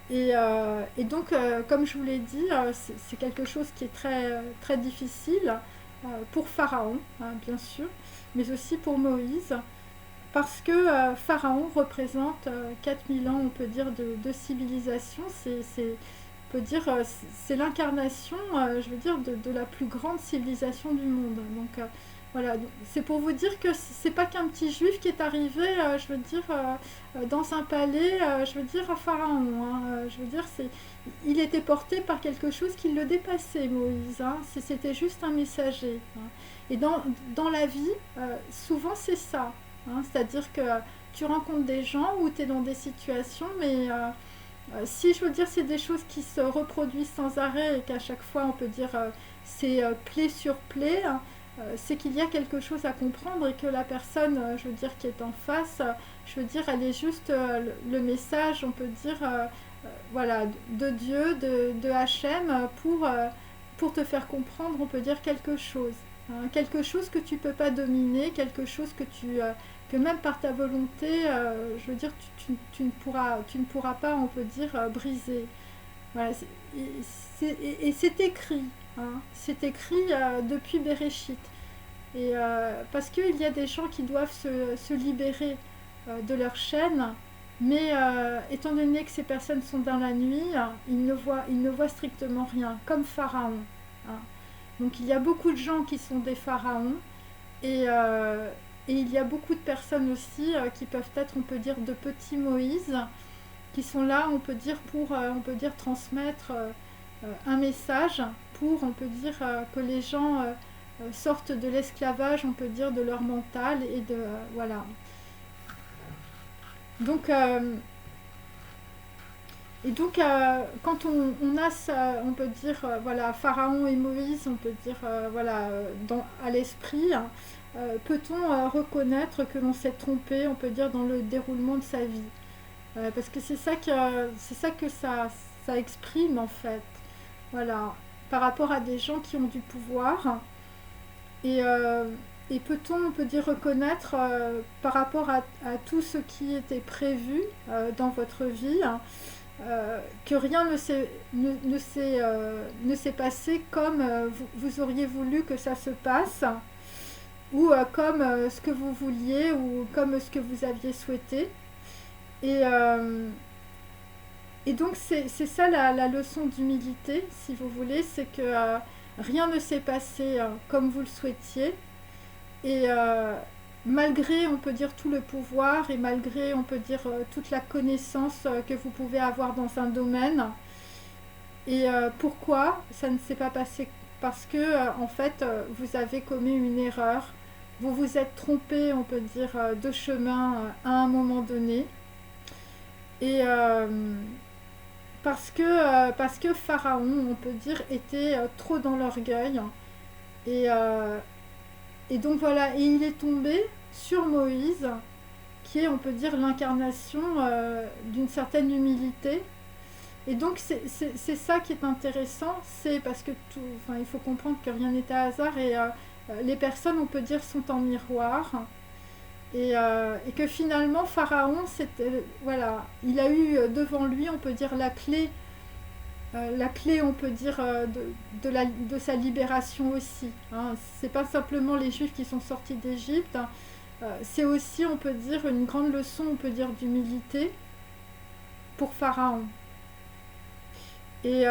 Et donc, comme je vous l'ai dit, c'est quelque chose qui est très, très difficile pour Pharaon, hein, bien sûr, mais aussi pour Moïse, parce que Pharaon représente 4000 ans, on peut dire, de civilisation. On peut dire, c'est l'incarnation, je veux dire, de la plus grande civilisation du monde. Donc, voilà, c'est pour vous dire que c'est pas qu'un petit juif qui est arrivé, je veux dire, dans un palais, je veux dire, à Pharaon. Hein, je veux dire, il était porté par quelque chose qui le dépassait, Moïse. Hein, c'était juste un messager. Hein. Et dans la vie, souvent c'est ça. Hein, c'est-à-dire que tu rencontres des gens où tu es dans des situations, mais si je veux dire, c'est des choses qui se reproduisent sans arrêt et qu'à chaque fois on peut dire c'est plaie sur plaie, hein, c'est qu'il y a quelque chose à comprendre et que la personne, je veux dire, qui est en face, je veux dire, elle est juste le message, on peut dire, voilà, de Dieu, de Hachem, pour te faire comprendre, on peut dire, quelque chose. Hein, quelque chose que tu ne peux pas dominer, quelque chose que même par ta volonté, je veux dire, tu ne pourras pas, on peut dire, briser. Voilà, et c'est écrit, hein, c'est écrit depuis Bereshit. Et parce qu'il y a des gens qui doivent se libérer de leur chaîne, mais étant donné que ces personnes sont dans la nuit, ils ne voient strictement rien, comme Pharaon. Hein. Donc il y a beaucoup de gens qui sont des pharaons, et et il y a beaucoup de personnes aussi qui peuvent être, on peut dire, de petits Moïse, qui sont là, on peut dire, pour, on peut dire, transmettre un message, pour, on peut dire, que les gens sortent de l'esclavage, on peut dire, de leur mental, et de, voilà. Donc, quand on a ça, on peut dire, voilà, Pharaon et Moïse, on peut dire, voilà, à l'esprit, peut-on reconnaître que l'on s'est trompé, on peut dire, dans le déroulement de sa vie. Parce que ça exprime, en fait. Voilà, par rapport à des gens qui ont du pouvoir. Et, on peut dire, reconnaître, par rapport à tout ce qui était prévu dans votre vie, que rien ne s'est passé comme vous auriez voulu que ça se passe, ou comme ce que vous vouliez, ou comme ce que vous aviez souhaité. Et, donc c'est ça la leçon d'humilité, si vous voulez, c'est que rien ne s'est passé comme vous le souhaitiez. Et malgré, on peut dire, tout le pouvoir, et malgré, on peut dire, toute la connaissance que vous pouvez avoir dans un domaine. Et pourquoi ça ne s'est pas passé? Parce que, en fait, vous avez commis une erreur. Vous vous êtes trompé, on peut dire, de chemin à un moment donné. Et parce que Pharaon, on peut dire, était trop dans l'orgueil. Et, et donc voilà, et il est tombé sur Moïse, qui est, on peut dire, l'incarnation d'une certaine humilité. Et donc c'est ça qui est intéressant, c'est parce que il faut comprendre que rien n'est à hasard, et les personnes, on peut dire, sont en miroir. Et que finalement, Pharaon, voilà, il a eu devant lui, on peut dire, la clé, on peut dire, de sa libération aussi. Hein. C'est pas simplement les Juifs qui sont sortis d'Égypte, hein. C'est aussi, on peut dire, une grande leçon, on peut dire, d'humilité pour Pharaon. Et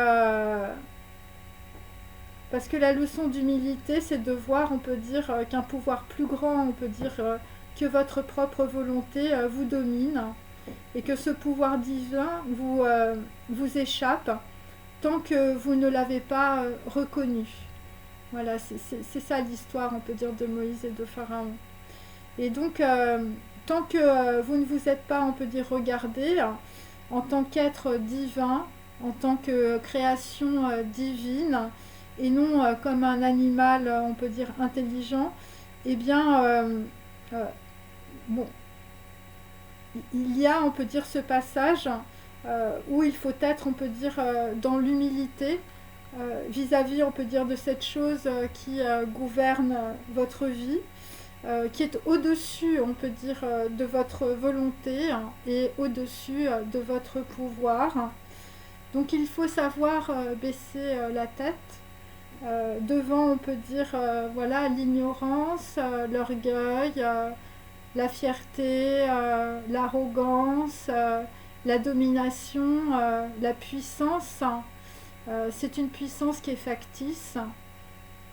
parce que la leçon d'humilité, c'est de voir, on peut dire, qu'un pouvoir plus grand, on peut dire, que votre propre volonté vous domine, et que ce pouvoir divin vous échappe tant que vous ne l'avez pas reconnu. Voilà, c'est ça l'histoire, on peut dire, de Moïse et de Pharaon. Et donc, tant que vous ne vous êtes pas, on peut dire, regardé en tant qu'être divin, en tant que création divine, et non comme un animal, on peut dire, intelligent, eh bien, bon, il y a, on peut dire, ce passage où il faut être, on peut dire, dans l'humilité vis-à-vis, on peut dire, de cette chose qui gouverne votre vie, qui est au-dessus, on peut dire, de votre volonté, hein, et au-dessus de votre pouvoir. Donc il faut savoir baisser la tête devant, on peut dire, voilà, l'ignorance, l'orgueil, la fierté, l'arrogance, la domination, la puissance. C'est une puissance qui est factice,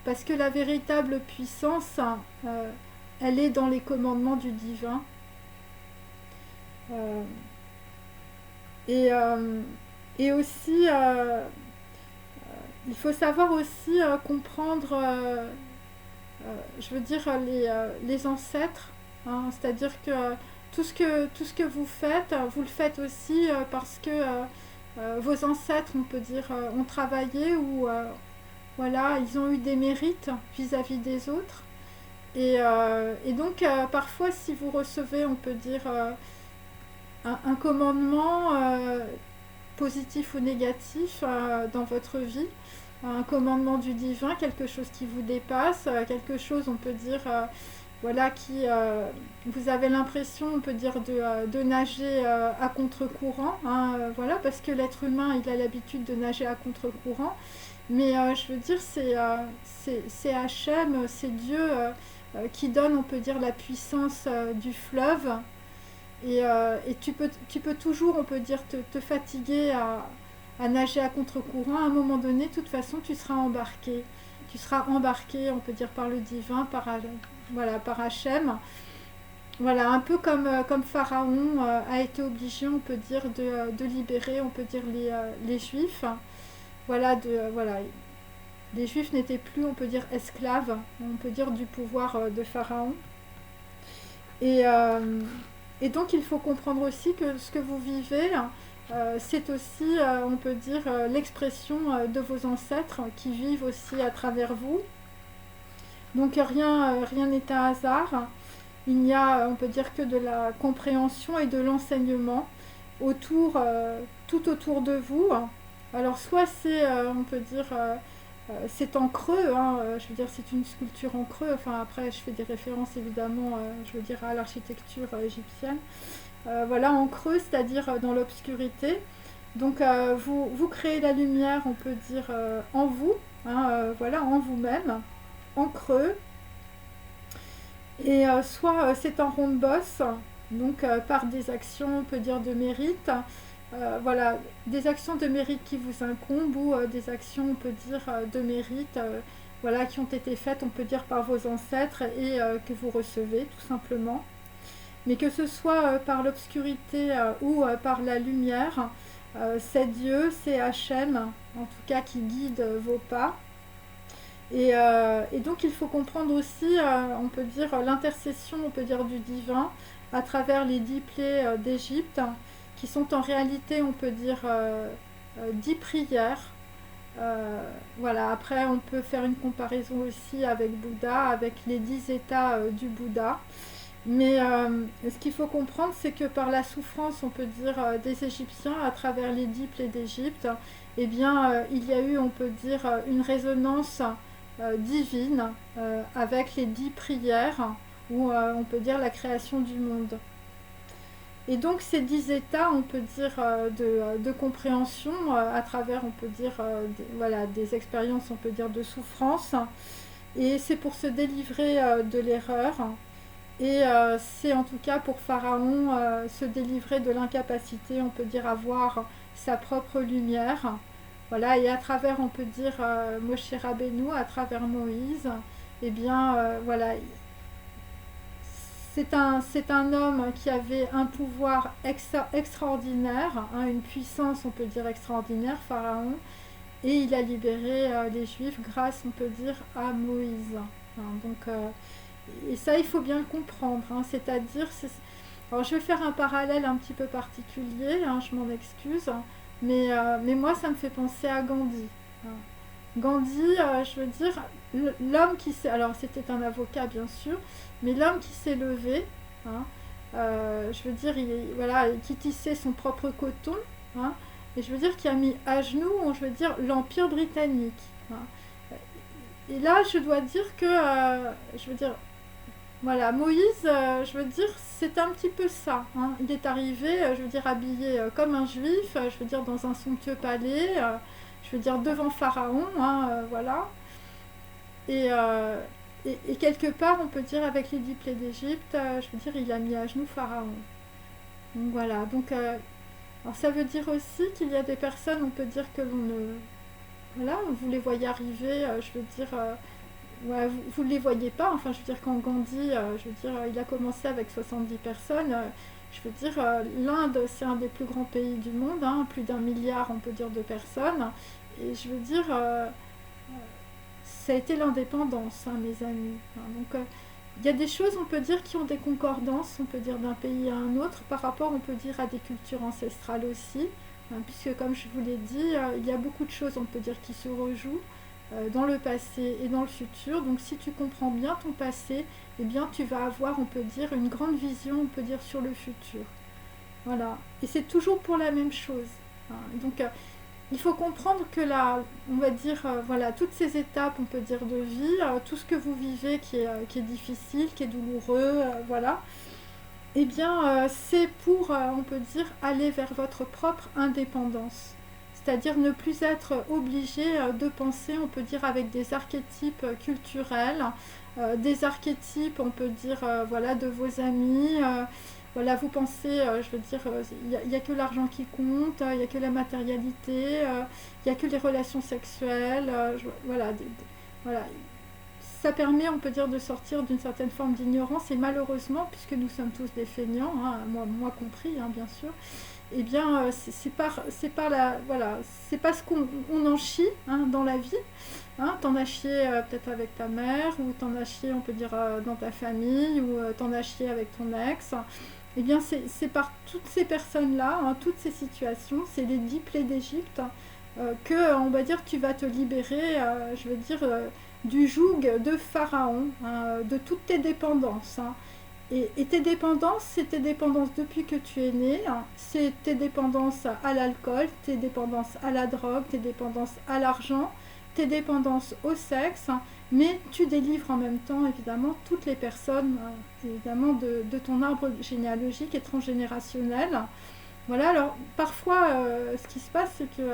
parce que la véritable puissance, elle est dans les commandements du divin. Et aussi, il faut savoir aussi comprendre, je veux dire, les ancêtres. Hein, c'est-à-dire que tout ce que vous faites, vous le faites aussi parce que vos ancêtres, on peut dire, ont travaillé, ou voilà, ils ont eu des mérites vis-à-vis des autres. Et donc, parfois, si vous recevez, on peut dire, un commandement positif ou négatif dans votre vie, un commandement du divin, quelque chose qui vous dépasse, quelque chose, on peut dire, voilà, qui vous avez l'impression, on peut dire, de nager à contre-courant, hein, voilà, parce que l'être humain, il a l'habitude de nager à contre-courant, mais je veux dire, c'est Hachem, c'est Dieu qui donne, on peut dire, la puissance du fleuve. Et tu peux toujours, on peut dire, te fatiguer à nager à contre-courant. À un moment donné, de toute façon, tu seras embarqué. Tu seras embarqué, on peut dire, par le divin, voilà, par Hachem. voilà, un peu comme Pharaon a été obligé, on peut dire, de libérer, on peut dire, les Juifs. Voilà, voilà, les Juifs n'étaient plus, on peut dire, esclaves, on peut dire, du pouvoir de Pharaon. Et, euh, et donc, il faut comprendre aussi que ce que vous vivez, c'est aussi, on peut dire, l'expression de vos ancêtres qui vivent aussi à travers vous. Donc, rien n'est un hasard. Il n'y a, on peut dire, que de la compréhension et de l'enseignement autour, tout autour de vous. Alors, soit c'est, on peut dire, c'est en creux, hein, je veux dire, c'est une sculpture en creux. Enfin, après, je fais des références évidemment, je veux dire, à l'architecture égyptienne. Voilà, en creux, c'est-à-dire dans l'obscurité. Donc, vous créez la lumière, on peut dire, en vous, hein, voilà, en vous-même, en creux. Et soit c'est en rond de bosse, donc par des actions, on peut dire, de mérite. Voilà, des actions de mérite qui vous incombent ou des actions, on peut dire, de mérite, voilà, qui ont été faites, on peut dire, par vos ancêtres et que vous recevez, tout simplement. Mais que ce soit par l'obscurité ou par la lumière, c'est Dieu, c'est Hachem, en tout cas, qui guide vos pas. Et donc il faut comprendre aussi, on peut dire, l'intercession, on peut dire, du divin à travers les 10 plaies d'Égypte, qui sont en réalité, on peut dire, 10 prières. Voilà, après on peut faire une comparaison aussi avec Bouddha, avec les 10 états du Bouddha. Mais ce qu'il faut comprendre, c'est que par la souffrance, on peut dire, des Égyptiens à travers les 10 plaies d'Égypte, eh bien, il y a eu, on peut dire, une résonance divine avec les 10 prières, ou on peut dire la création du monde. Et donc ces 10 états, on peut dire, de compréhension à travers, on peut dire, voilà, des expériences, on peut dire, de souffrance. Et c'est pour se délivrer de l'erreur. Et c'est en tout cas pour Pharaon se délivrer de l'incapacité, on peut dire, à voir sa propre lumière. Voilà, et à travers, on peut dire, Moshe Rabbeinu, à travers Moïse, eh bien, voilà, c'est un homme qui avait un pouvoir extraordinaire, hein, une puissance, on peut dire, extraordinaire, Pharaon, et il a libéré les Juifs grâce, on peut dire, à Moïse. Hein, donc, et ça, il faut bien le comprendre, hein, c'est-à-dire, alors je vais faire un parallèle un petit peu particulier, hein, je m'en excuse, mais moi, ça me fait penser à Gandhi. Hein. Gandhi, je veux dire, l'homme qui s'est... Alors, c'était un avocat, bien sûr, mais l'homme qui s'est levé, hein, je veux dire, voilà, qui tissait son propre coton, hein, et je veux dire, qui a mis à genoux, je veux dire, l'Empire britannique. Hein. Et là, je dois dire que, je veux dire, voilà, Moïse, je veux dire, c'est un petit peu ça. Hein. Il est arrivé, je veux dire, habillé comme un juif, je veux dire, dans un somptueux palais, je veux dire, devant Pharaon, hein, voilà. Et, euh, et quelque part, on peut dire, avec les 10 plaies d'Égypte, je veux dire, il a mis à genoux Pharaon. Donc voilà, donc alors ça veut dire aussi qu'il y a des personnes, on peut dire, que l'on ne... Voilà, vous les voyez arriver, je veux dire... ouais, vous ne les voyez pas, enfin je veux dire quand Gandhi, je veux dire, il a commencé avec 70 personnes, je veux dire, l'Inde c'est un des plus grands pays du monde, hein, plus d'1 milliard on peut dire de personnes, et je veux dire, ça a été l'indépendance, hein, mes amis. Hein, donc il y a des choses, on peut dire, qui ont des concordances, on peut dire, d'un pays à un autre, par rapport, on peut dire, à des cultures ancestrales aussi, hein, puisque comme je vous l'ai dit, il y a beaucoup de choses, on peut dire, qui se rejouent dans le passé et dans le futur. Donc si tu comprends bien ton passé, eh bien tu vas avoir, on peut dire, une grande vision, on peut dire, sur le futur. Voilà. Et c'est toujours pour la même chose. Hein. Donc il faut comprendre que là, on va dire, voilà, toutes ces étapes, on peut dire, de vie, tout ce que vous vivez qui est difficile, qui est douloureux, voilà, eh bien, c'est pour, on peut dire, aller vers votre propre indépendance. C'est-à-dire ne plus être obligé de penser, on peut dire, avec des archétypes culturels, des archétypes, on peut dire, voilà, de vos amis. Voilà, vous pensez, je veux dire, il n'y a que l'argent qui compte, il n'y a que la matérialité, il n'y a que les relations sexuelles. Voilà, voilà, ça permet, on peut dire, de sortir d'une certaine forme d'ignorance, et malheureusement, puisque nous sommes tous des feignants, hein, moi compris, hein, bien sûr, eh bien, c'est par la, voilà, c'est parce qu'on en chie, hein, dans la vie. Hein, t'en as chié peut-être avec ta mère, ou t'en as chié, on peut dire, dans ta famille, ou t'en as chié avec ton ex. Eh bien, c'est par toutes ces personnes-là, hein, toutes ces situations, c'est les 10 plaies d'Égypte, que, on va dire, tu vas te libérer, je veux dire, du joug de Pharaon, hein, de toutes tes dépendances. Hein. Et tes dépendances, c'est tes dépendances depuis que tu es né, hein, c'est tes dépendances à l'alcool, tes dépendances à la drogue, tes dépendances à l'argent, tes dépendances au sexe, hein, mais tu délivres en même temps, évidemment, toutes les personnes, évidemment, de ton arbre généalogique et transgénérationnel. Voilà, alors parfois, ce qui se passe, c'est que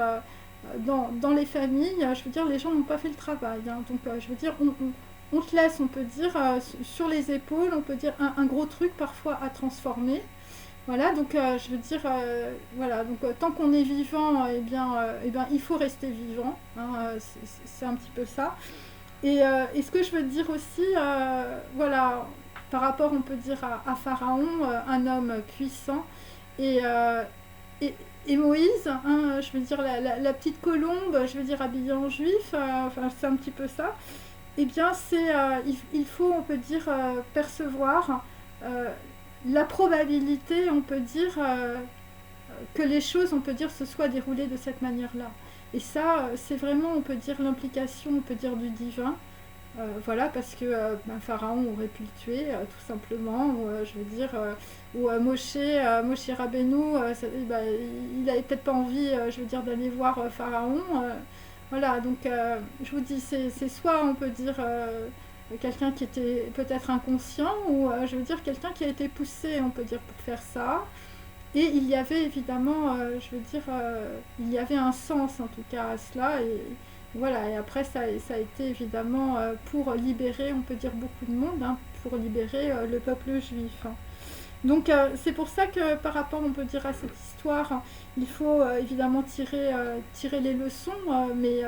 dans les familles, je veux dire, les gens n'ont pas fait le travail. Hein, donc, je veux dire, on te laisse, on peut dire, sur les épaules, on peut dire, un gros truc parfois à transformer. Voilà, donc je veux dire, voilà, donc tant qu'on est vivant, eh bien, il faut rester vivant. Hein, c'est un petit peu ça. Et ce que je veux dire aussi, voilà, par rapport, on peut dire, à Pharaon, un homme puissant, et, euh, et, et Moïse, hein, je veux dire, la petite colombe, je veux dire, habillée en juif, enfin, c'est un petit peu ça. Eh bien, il faut, on peut dire, percevoir euh, la probabilité, on peut dire, que les choses, on peut dire, se soient déroulées de cette manière-là. Et ça, c'est vraiment, on peut dire, l'implication, on peut dire, du divin. Voilà, parce que Pharaon aurait pu le tuer, tout simplement, ou je veux dire, ou Moshe Rabbeinu, il n'avait peut-être pas envie, je veux dire, d'aller voir Pharaon. Voilà, donc je vous dis, c'est soit, on peut dire, quelqu'un qui était peut-être inconscient, ou je veux dire, quelqu'un qui a été poussé, on peut dire, pour faire ça. Et il y avait évidemment, je veux dire, il y avait un sens en tout cas à cela. Et voilà, et après ça a été évidemment pour libérer, on peut dire, beaucoup de monde, hein, pour libérer le peuple juif. Hein. Donc c'est pour ça que par rapport, on peut dire, à cette histoire, il faut évidemment tirer les leçons, mais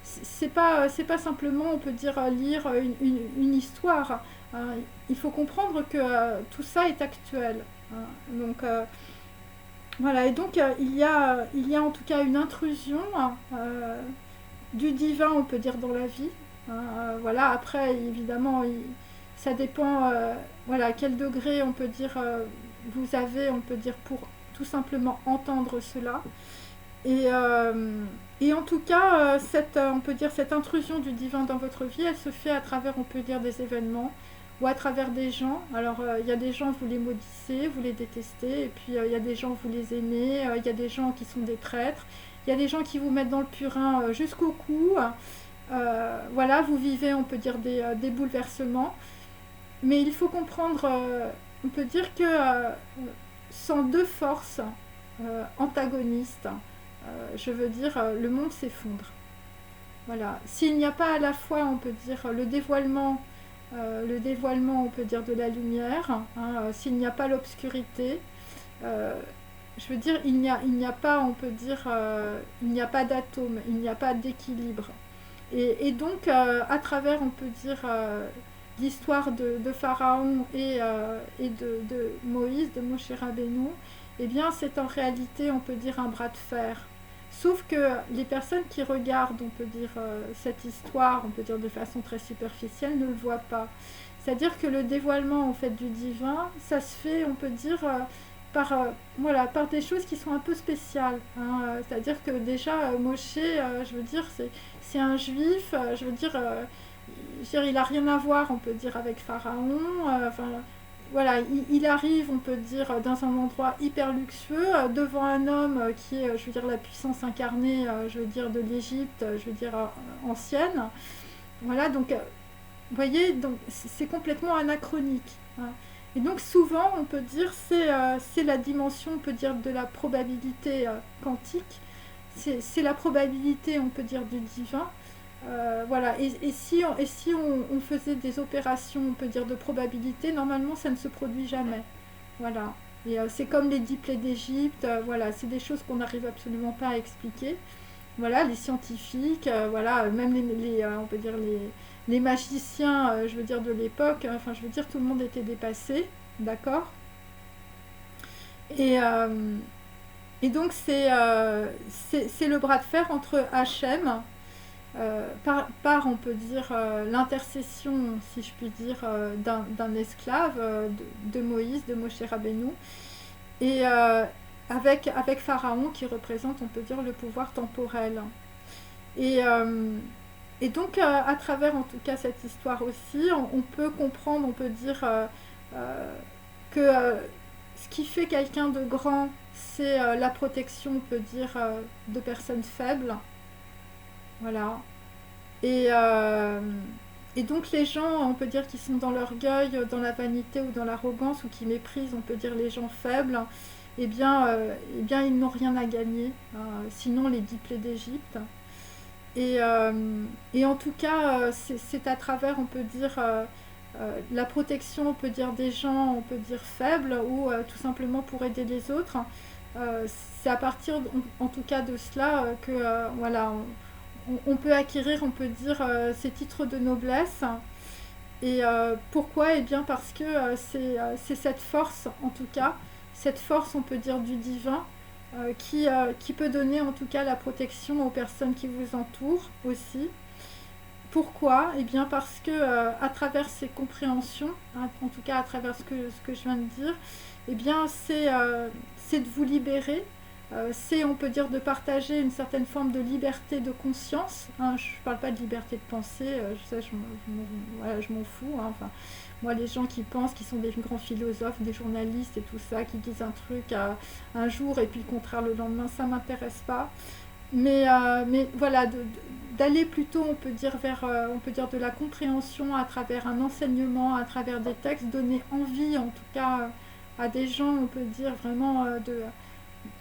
c'est pas simplement, on peut dire, lire une histoire. Hein. Il faut comprendre que tout ça est actuel. Hein. Donc voilà, et donc il y a en tout cas une intrusion du divin, on peut dire, dans la vie. Hein. Voilà, après, évidemment, ça dépend, voilà, à quel degré, on peut dire, vous avez, on peut dire, pour tout simplement entendre cela. Et, en tout cas, on peut dire, cette intrusion du divin dans votre vie, elle se fait à travers, on peut dire, des événements ou à travers des gens. Alors, il y a des gens, vous les maudissez, vous les détestez, et puis il y a des gens, vous les aimez, il y a des gens qui sont des traîtres, il y a des gens qui vous mettent dans le purin jusqu'au cou. Voilà, vous vivez, on peut dire, des bouleversements. Mais il faut comprendre, on peut dire que sans deux forces antagonistes, je veux dire, le monde s'effondre. Voilà. S'il n'y a pas à la fois, on peut dire, le dévoilement, on peut dire, de la lumière, hein, s'il n'y a pas l'obscurité, euh, je veux dire, il n'y a pas, on peut dire, il n'y a pas d'atome, il n'y a pas d'équilibre. Et donc, à travers, on peut dire, l'histoire de Pharaon et de Moïse, de Moshe Rabbeinu, eh bien, c'est en réalité, on peut dire, un bras de fer. Sauf que les personnes qui regardent, on peut dire, cette histoire, on peut dire de façon très superficielle, ne le voient pas. C'est-à-dire que le dévoilement, en fait, du divin, ça se fait, on peut dire, voilà, par des choses qui sont un peu spéciales. Hein. C'est-à-dire que déjà, Moshe, je veux dire, c'est un juif, je veux dire, il n'a rien à voir, on peut dire, avec Pharaon. Enfin, voilà, il arrive, on peut dire, dans un endroit hyper luxueux, devant un homme qui est, je veux dire, la puissance incarnée, je veux dire, de l'Égypte, je veux dire, ancienne. Voilà, donc, vous voyez, donc, c'est complètement anachronique. Hein. Et donc, souvent, on peut dire, c'est la dimension, on peut dire, de la probabilité quantique. C'est la probabilité, on peut dire, du divin. Voilà, et si on faisait des opérations, on peut dire, de probabilité, normalement ça ne se produit jamais. Voilà. Et c'est comme les 10 plaies d'Égypte, voilà, c'est des choses qu'on n'arrive absolument pas à expliquer. voilà, les scientifiques, voilà, même on peut dire les magiciens, je veux dire, de l'époque, enfin, je veux dire, tout le monde était dépassé, d'accord. Et, euh, et donc, c'est le bras de fer entre Hachem, par, on peut dire, l'intercession, si je puis dire, d'un esclave, de Moïse, de Moshe Rabbeinu, et avec Pharaon qui représente, on peut dire, le pouvoir temporel. Et, euh, et donc, à travers en tout cas cette histoire aussi, on peut comprendre, on peut dire que ce qui fait quelqu'un de grand, c'est la protection, on peut dire, de personnes faibles. Voilà. Et, euh, et donc les gens, on peut dire, qui sont dans l'orgueil, dans la vanité ou dans l'arrogance, ou qui méprisent, on peut dire, les gens faibles, eh bien ils n'ont rien à gagner, sinon les 10 plaies d'Égypte. Et, et en tout cas, c'est à travers, on peut dire, la protection, on peut dire, des gens, on peut dire, faibles, ou tout simplement pour aider les autres. Euh, c'est à partir, en tout cas, de cela que, voilà, on peut acquérir, on peut dire, ces titres de noblesse. Et pourquoi? Eh bien parce que c'est cette force, en tout cas, cette force, on peut dire, du divin, qui peut donner en tout cas la protection aux personnes qui vous entourent aussi. Pourquoi? Eh bien parce que à travers ces compréhensions, hein, en tout cas à travers ce que je viens de dire, eh bien c'est de vous libérer, c'est on peut dire de partager une certaine forme de liberté de conscience, hein. Je ne parle pas de liberté de pensée, voilà, je m'en fous, hein. Enfin, moi les gens qui pensent, qui sont des grands philosophes, des journalistes et tout ça, qui disent un truc un jour et puis le contraire le lendemain, ça ne m'intéresse pas. Mais voilà, d'aller plutôt, on peut dire, vers on peut dire de la compréhension à travers un enseignement, à travers des textes, donner envie, en tout cas, à des gens, on peut dire, vraiment,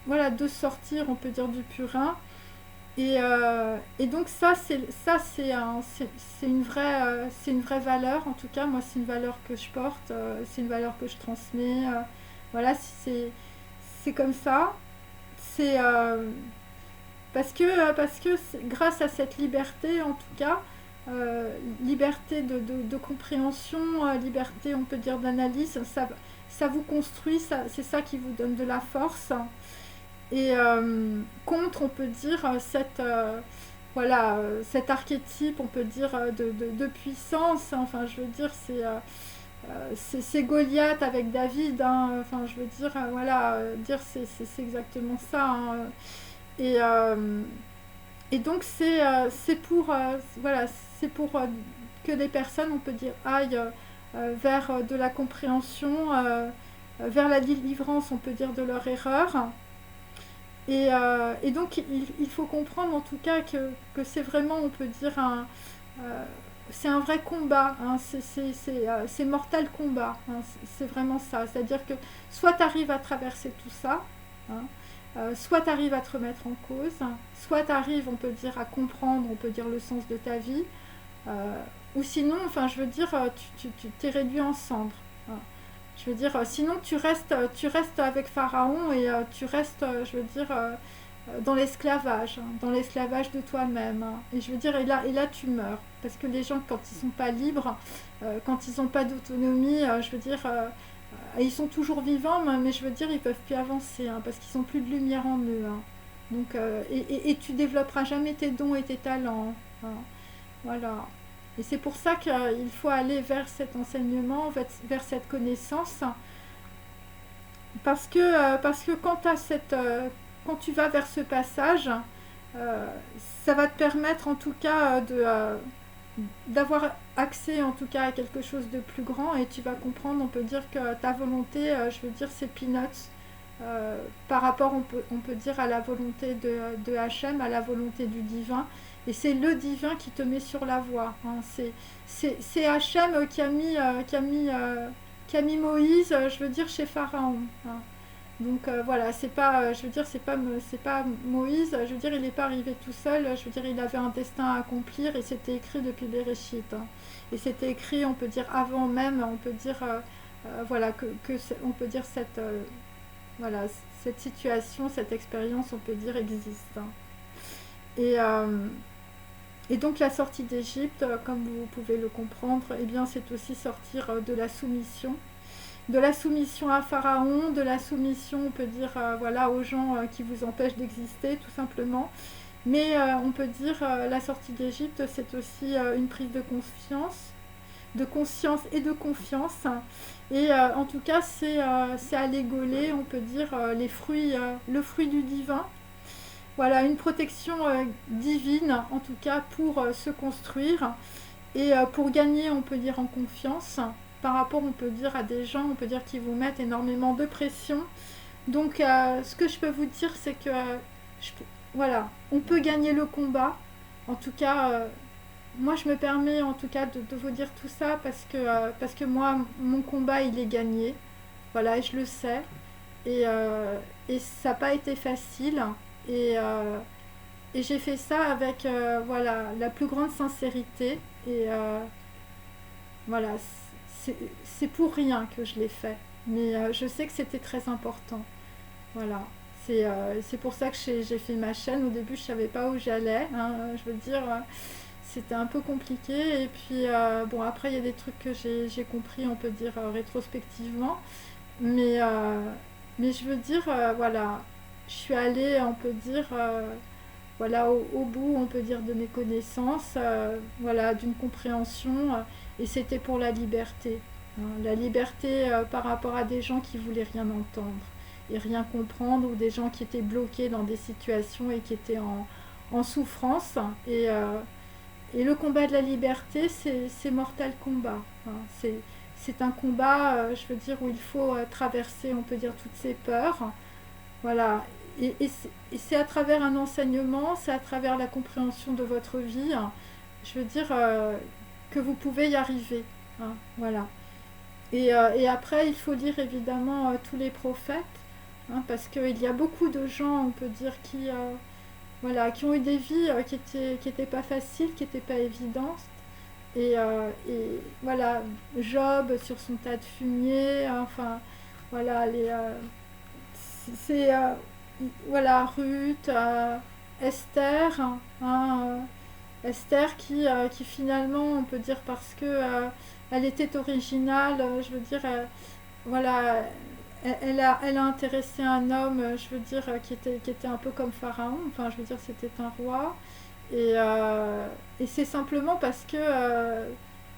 voilà, de sortir, on peut dire, du purin. Et donc c'est une vraie valeur, en tout cas, moi, c'est une valeur que je porte, c'est une valeur que je transmets. Voilà, c'est comme ça. C'est parce que grâce à cette liberté, en tout cas, liberté de compréhension, liberté, on peut dire, d'analyse, ça vous construit, c'est ça qui vous donne de la force. Et contre, on peut dire, voilà, cet archétype, on peut dire, de puissance. Enfin, je veux dire, c'est Goliath avec David, hein. Enfin, je veux dire, voilà, dire c'est exactement ça, hein. Et, euh, et donc c'est pour voilà, c'est pour que les personnes, on peut dire, aillent vers de la compréhension, vers la délivrance, on peut dire, de leur erreur. Et donc il faut comprendre en tout cas que c'est vraiment, on peut dire, euh, c'est un vrai combat, hein. C'est mortal combat, hein. C'est vraiment ça. C'est-à-dire que soit tu arrives à traverser tout ça, hein, soit tu arrives à te remettre en cause, soit tu arrives, on peut dire, à comprendre, on peut dire, le sens de ta vie, ou sinon, enfin, je veux dire, tu t'es réduit en cendres, hein. Je veux dire, sinon tu restes avec Pharaon et tu restes, je veux dire, dans l'esclavage, hein, dans l'esclavage de toi-même, hein. Et je veux dire, et là tu meurs. Parce que les gens, quand ils sont pas libres, quand ils n'ont pas d'autonomie, je veux dire, ils sont toujours vivants, mais je veux dire, ils peuvent plus avancer, hein, parce qu'ils n'ont plus de lumière en eux, hein. Donc, et tu développeras jamais tes dons et tes talents, hein. Voilà. Et c'est pour ça qu'il faut aller vers cet enseignement, vers cette connaissance, parce que quand tu vas vers ce passage, euh, ça va te permettre en tout cas d'avoir accès en tout cas à quelque chose de plus grand, et tu vas comprendre, on peut dire, que ta volonté, je veux dire, c'est peanuts par rapport, on peut dire, à la volonté de Hachem, à la volonté du divin. Et c'est le divin qui te met sur la voie, hein. C'est Hachem qui a mis Moïse, je veux dire, chez Pharaon, hein. Donc voilà, c'est pas, je veux dire, c'est pas Moïse, je veux dire, il n'est pas arrivé tout seul, je veux dire, il avait un destin à accomplir, et c'était écrit depuis Bereshit, hein. Et c'était écrit, on peut dire, avant même, on peut dire, voilà, on peut dire voilà, cette situation, cette expérience, on peut dire, existe, hein. Et, euh, et donc la sortie d'Égypte, comme vous pouvez le comprendre, eh bien, c'est aussi sortir de la soumission à Pharaon, de la soumission, on peut dire, voilà, aux gens qui vous empêchent d'exister, tout simplement. Mais on peut dire la sortie d'Égypte, c'est aussi une prise de conscience et de confiance. Et en tout cas, c'est aller gauler, on peut dire, le fruit du divin. Voilà, une protection divine, en tout cas, pour se construire et pour gagner, on peut dire, en confiance par rapport, on peut dire, à des gens, on peut dire, qui vous mettent énormément de pression. Donc, ce que je peux vous dire, c'est que, je, voilà, on peut gagner le combat. En tout cas, moi, je me permets, en tout cas, de vous dire tout ça parce que moi, mon combat, il est gagné. Voilà, je le sais. Et ça n'a pas été facile. Et, euh, et j'ai fait ça avec, voilà, la plus grande sincérité. Et voilà, c'est c'est pour rien que je l'ai fait. Mais je sais que c'était très important. Voilà. C'est pour ça que j'ai fait ma chaîne. Au début, je ne savais pas où j'allais, hein. Je veux dire, c'était un peu compliqué. Et puis, bon, après, il y a des trucs que j'ai compris, on peut dire, rétrospectivement. Mais, euh, mais je veux dire, voilà, je suis allée, on peut dire, voilà, au bout, on peut dire, de mes connaissances, voilà, d'une compréhension. Et c'était pour la liberté, hein. La liberté par rapport à des gens qui voulaient rien entendre et rien comprendre, ou des gens qui étaient bloqués dans des situations et qui étaient en souffrance. Et le combat de la liberté, c'est Mortal Kombat, hein. C'est un combat, je veux dire, où il faut traverser, on peut dire, toutes ces peurs. Voilà. Et c'est à travers un enseignement, c'est à travers la compréhension de votre vie, hein, je veux dire, que vous pouvez y arriver, hein. Voilà. Et après, il faut lire évidemment tous les prophètes, hein, parce qu'il y a beaucoup de gens, on peut dire, voilà, qui ont eu des vies qui étaient pas faciles, qui n'étaient pas évidentes. Et voilà, Job sur son tas de fumier, enfin, voilà, c'est voilà, Ruth, Esther, hein, Esther qui finalement, on peut dire parce que elle était originale, je veux dire, voilà, elle a intéressé un homme, je veux dire, qui était un peu comme Pharaon, enfin, je veux dire, c'était un roi. Et c'est simplement parce que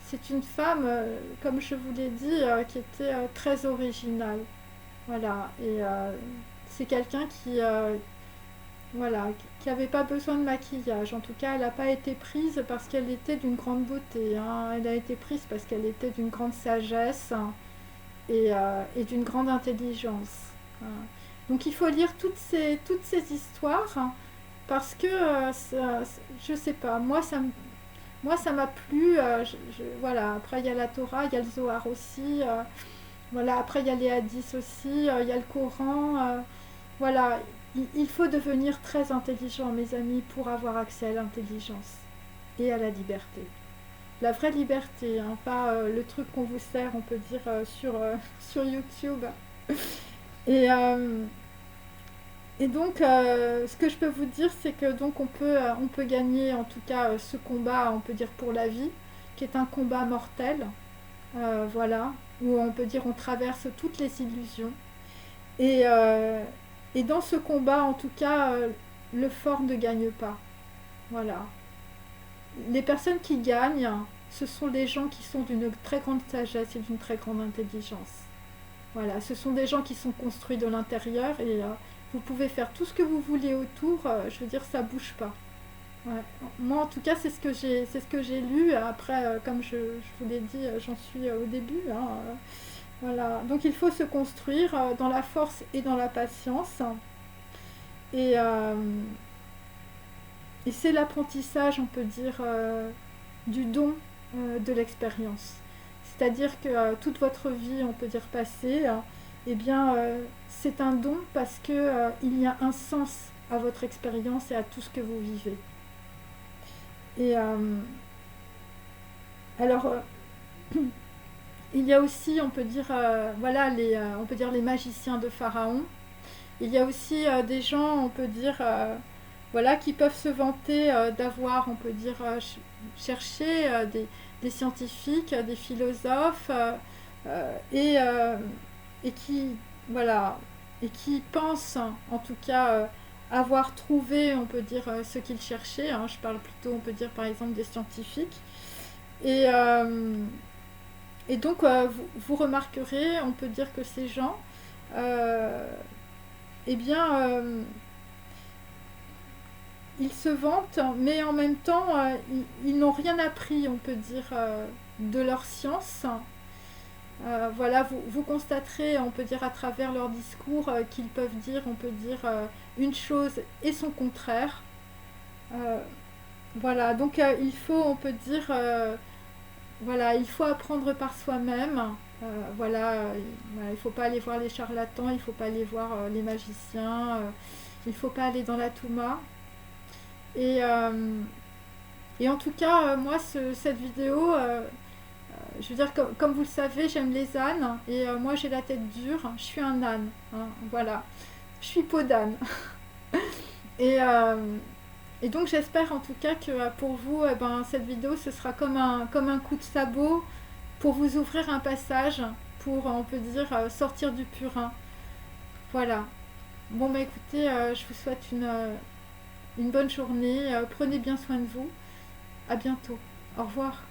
c'est une femme, comme je vous l'ai dit, qui était très originale. Voilà, et c'est quelqu'un voilà, qui n'avait pas besoin de maquillage. En tout cas, elle n'a pas été prise parce qu'elle était d'une grande beauté, hein. Elle a été prise parce qu'elle était d'une grande sagesse, hein, et d'une grande intelligence, hein. Donc il faut lire toutes ces histoires, hein, parce que, je sais pas, moi ça m'a plu. Voilà, après il y a la Torah, il y a le Zohar aussi. Voilà, après il y a les hadiths aussi, il y a le Coran. Voilà, il faut devenir très intelligent, mes amis, pour avoir accès à l'intelligence et à la liberté. La vraie liberté, hein, pas le truc qu'on vous sert, on peut dire, sur YouTube. Et, euh, et donc, ce que je peux vous dire, c'est que donc on peut gagner, en tout cas, ce combat, on peut dire pour la vie, qui est un combat mortel, voilà, où on peut dire on traverse toutes les illusions. Et, euh, et dans ce combat, en tout cas, le fort ne gagne pas. Voilà. Les personnes qui gagnent, ce sont les gens qui sont d'une très grande sagesse et d'une très grande intelligence. Voilà, ce sont des gens qui sont construits de l'intérieur et vous pouvez faire tout ce que vous voulez autour, je veux dire, ça bouge pas. Ouais. Moi, en tout cas, c'est ce que j'ai lu. Après, comme je vous l'ai dit, j'en suis au début, hein. Voilà. Donc, il faut se construire dans la force et dans la patience. Et, euh, et c'est l'apprentissage, on peut dire, du don de l'expérience. C'est-à-dire que toute votre vie, on peut dire passée, eh bien, c'est un don parce que il y a un sens à votre expérience et à tout ce que vous vivez. Et alors, il y a aussi, on peut dire, voilà, on peut dire les magiciens de Pharaon. Il y a aussi des gens, on peut dire, voilà, qui peuvent se vanter d'avoir, on peut dire, cherché des scientifiques, des philosophes, et qui, voilà, et qui pensent, en tout cas, avoir trouvé, on peut dire, ce qu'ils cherchaient. Hein. Je parle plutôt, on peut dire, par exemple, des scientifiques. Et, euh, et donc, vous remarquerez, on peut dire que ces gens, euh, eh bien, ils se vantent, mais en même temps, ils n'ont rien appris, on peut dire, de leur science. Voilà, vous constaterez, on peut dire, à travers leur discours, qu'ils peuvent dire, on peut dire, une chose et son contraire. Euh, voilà, donc il faut, on peut dire, voilà, il faut apprendre par soi-même. Voilà, voilà, il ne faut pas aller voir les charlatans, il ne faut pas aller voir les magiciens, il ne faut pas aller dans la Touma. Et, euh, et en tout cas, moi, cette vidéo, je veux dire, comme vous le savez, j'aime les ânes, et moi j'ai la tête dure, je suis un âne, hein, voilà, je suis peau d'âne. Et, euh, et donc j'espère en tout cas que pour vous, ben, cette vidéo, ce sera comme un coup de sabot pour vous ouvrir un passage, pour, on peut dire, sortir du purin. Voilà. Bon, bah écoutez, je vous souhaite une bonne journée, prenez bien soin de vous, à bientôt, au revoir.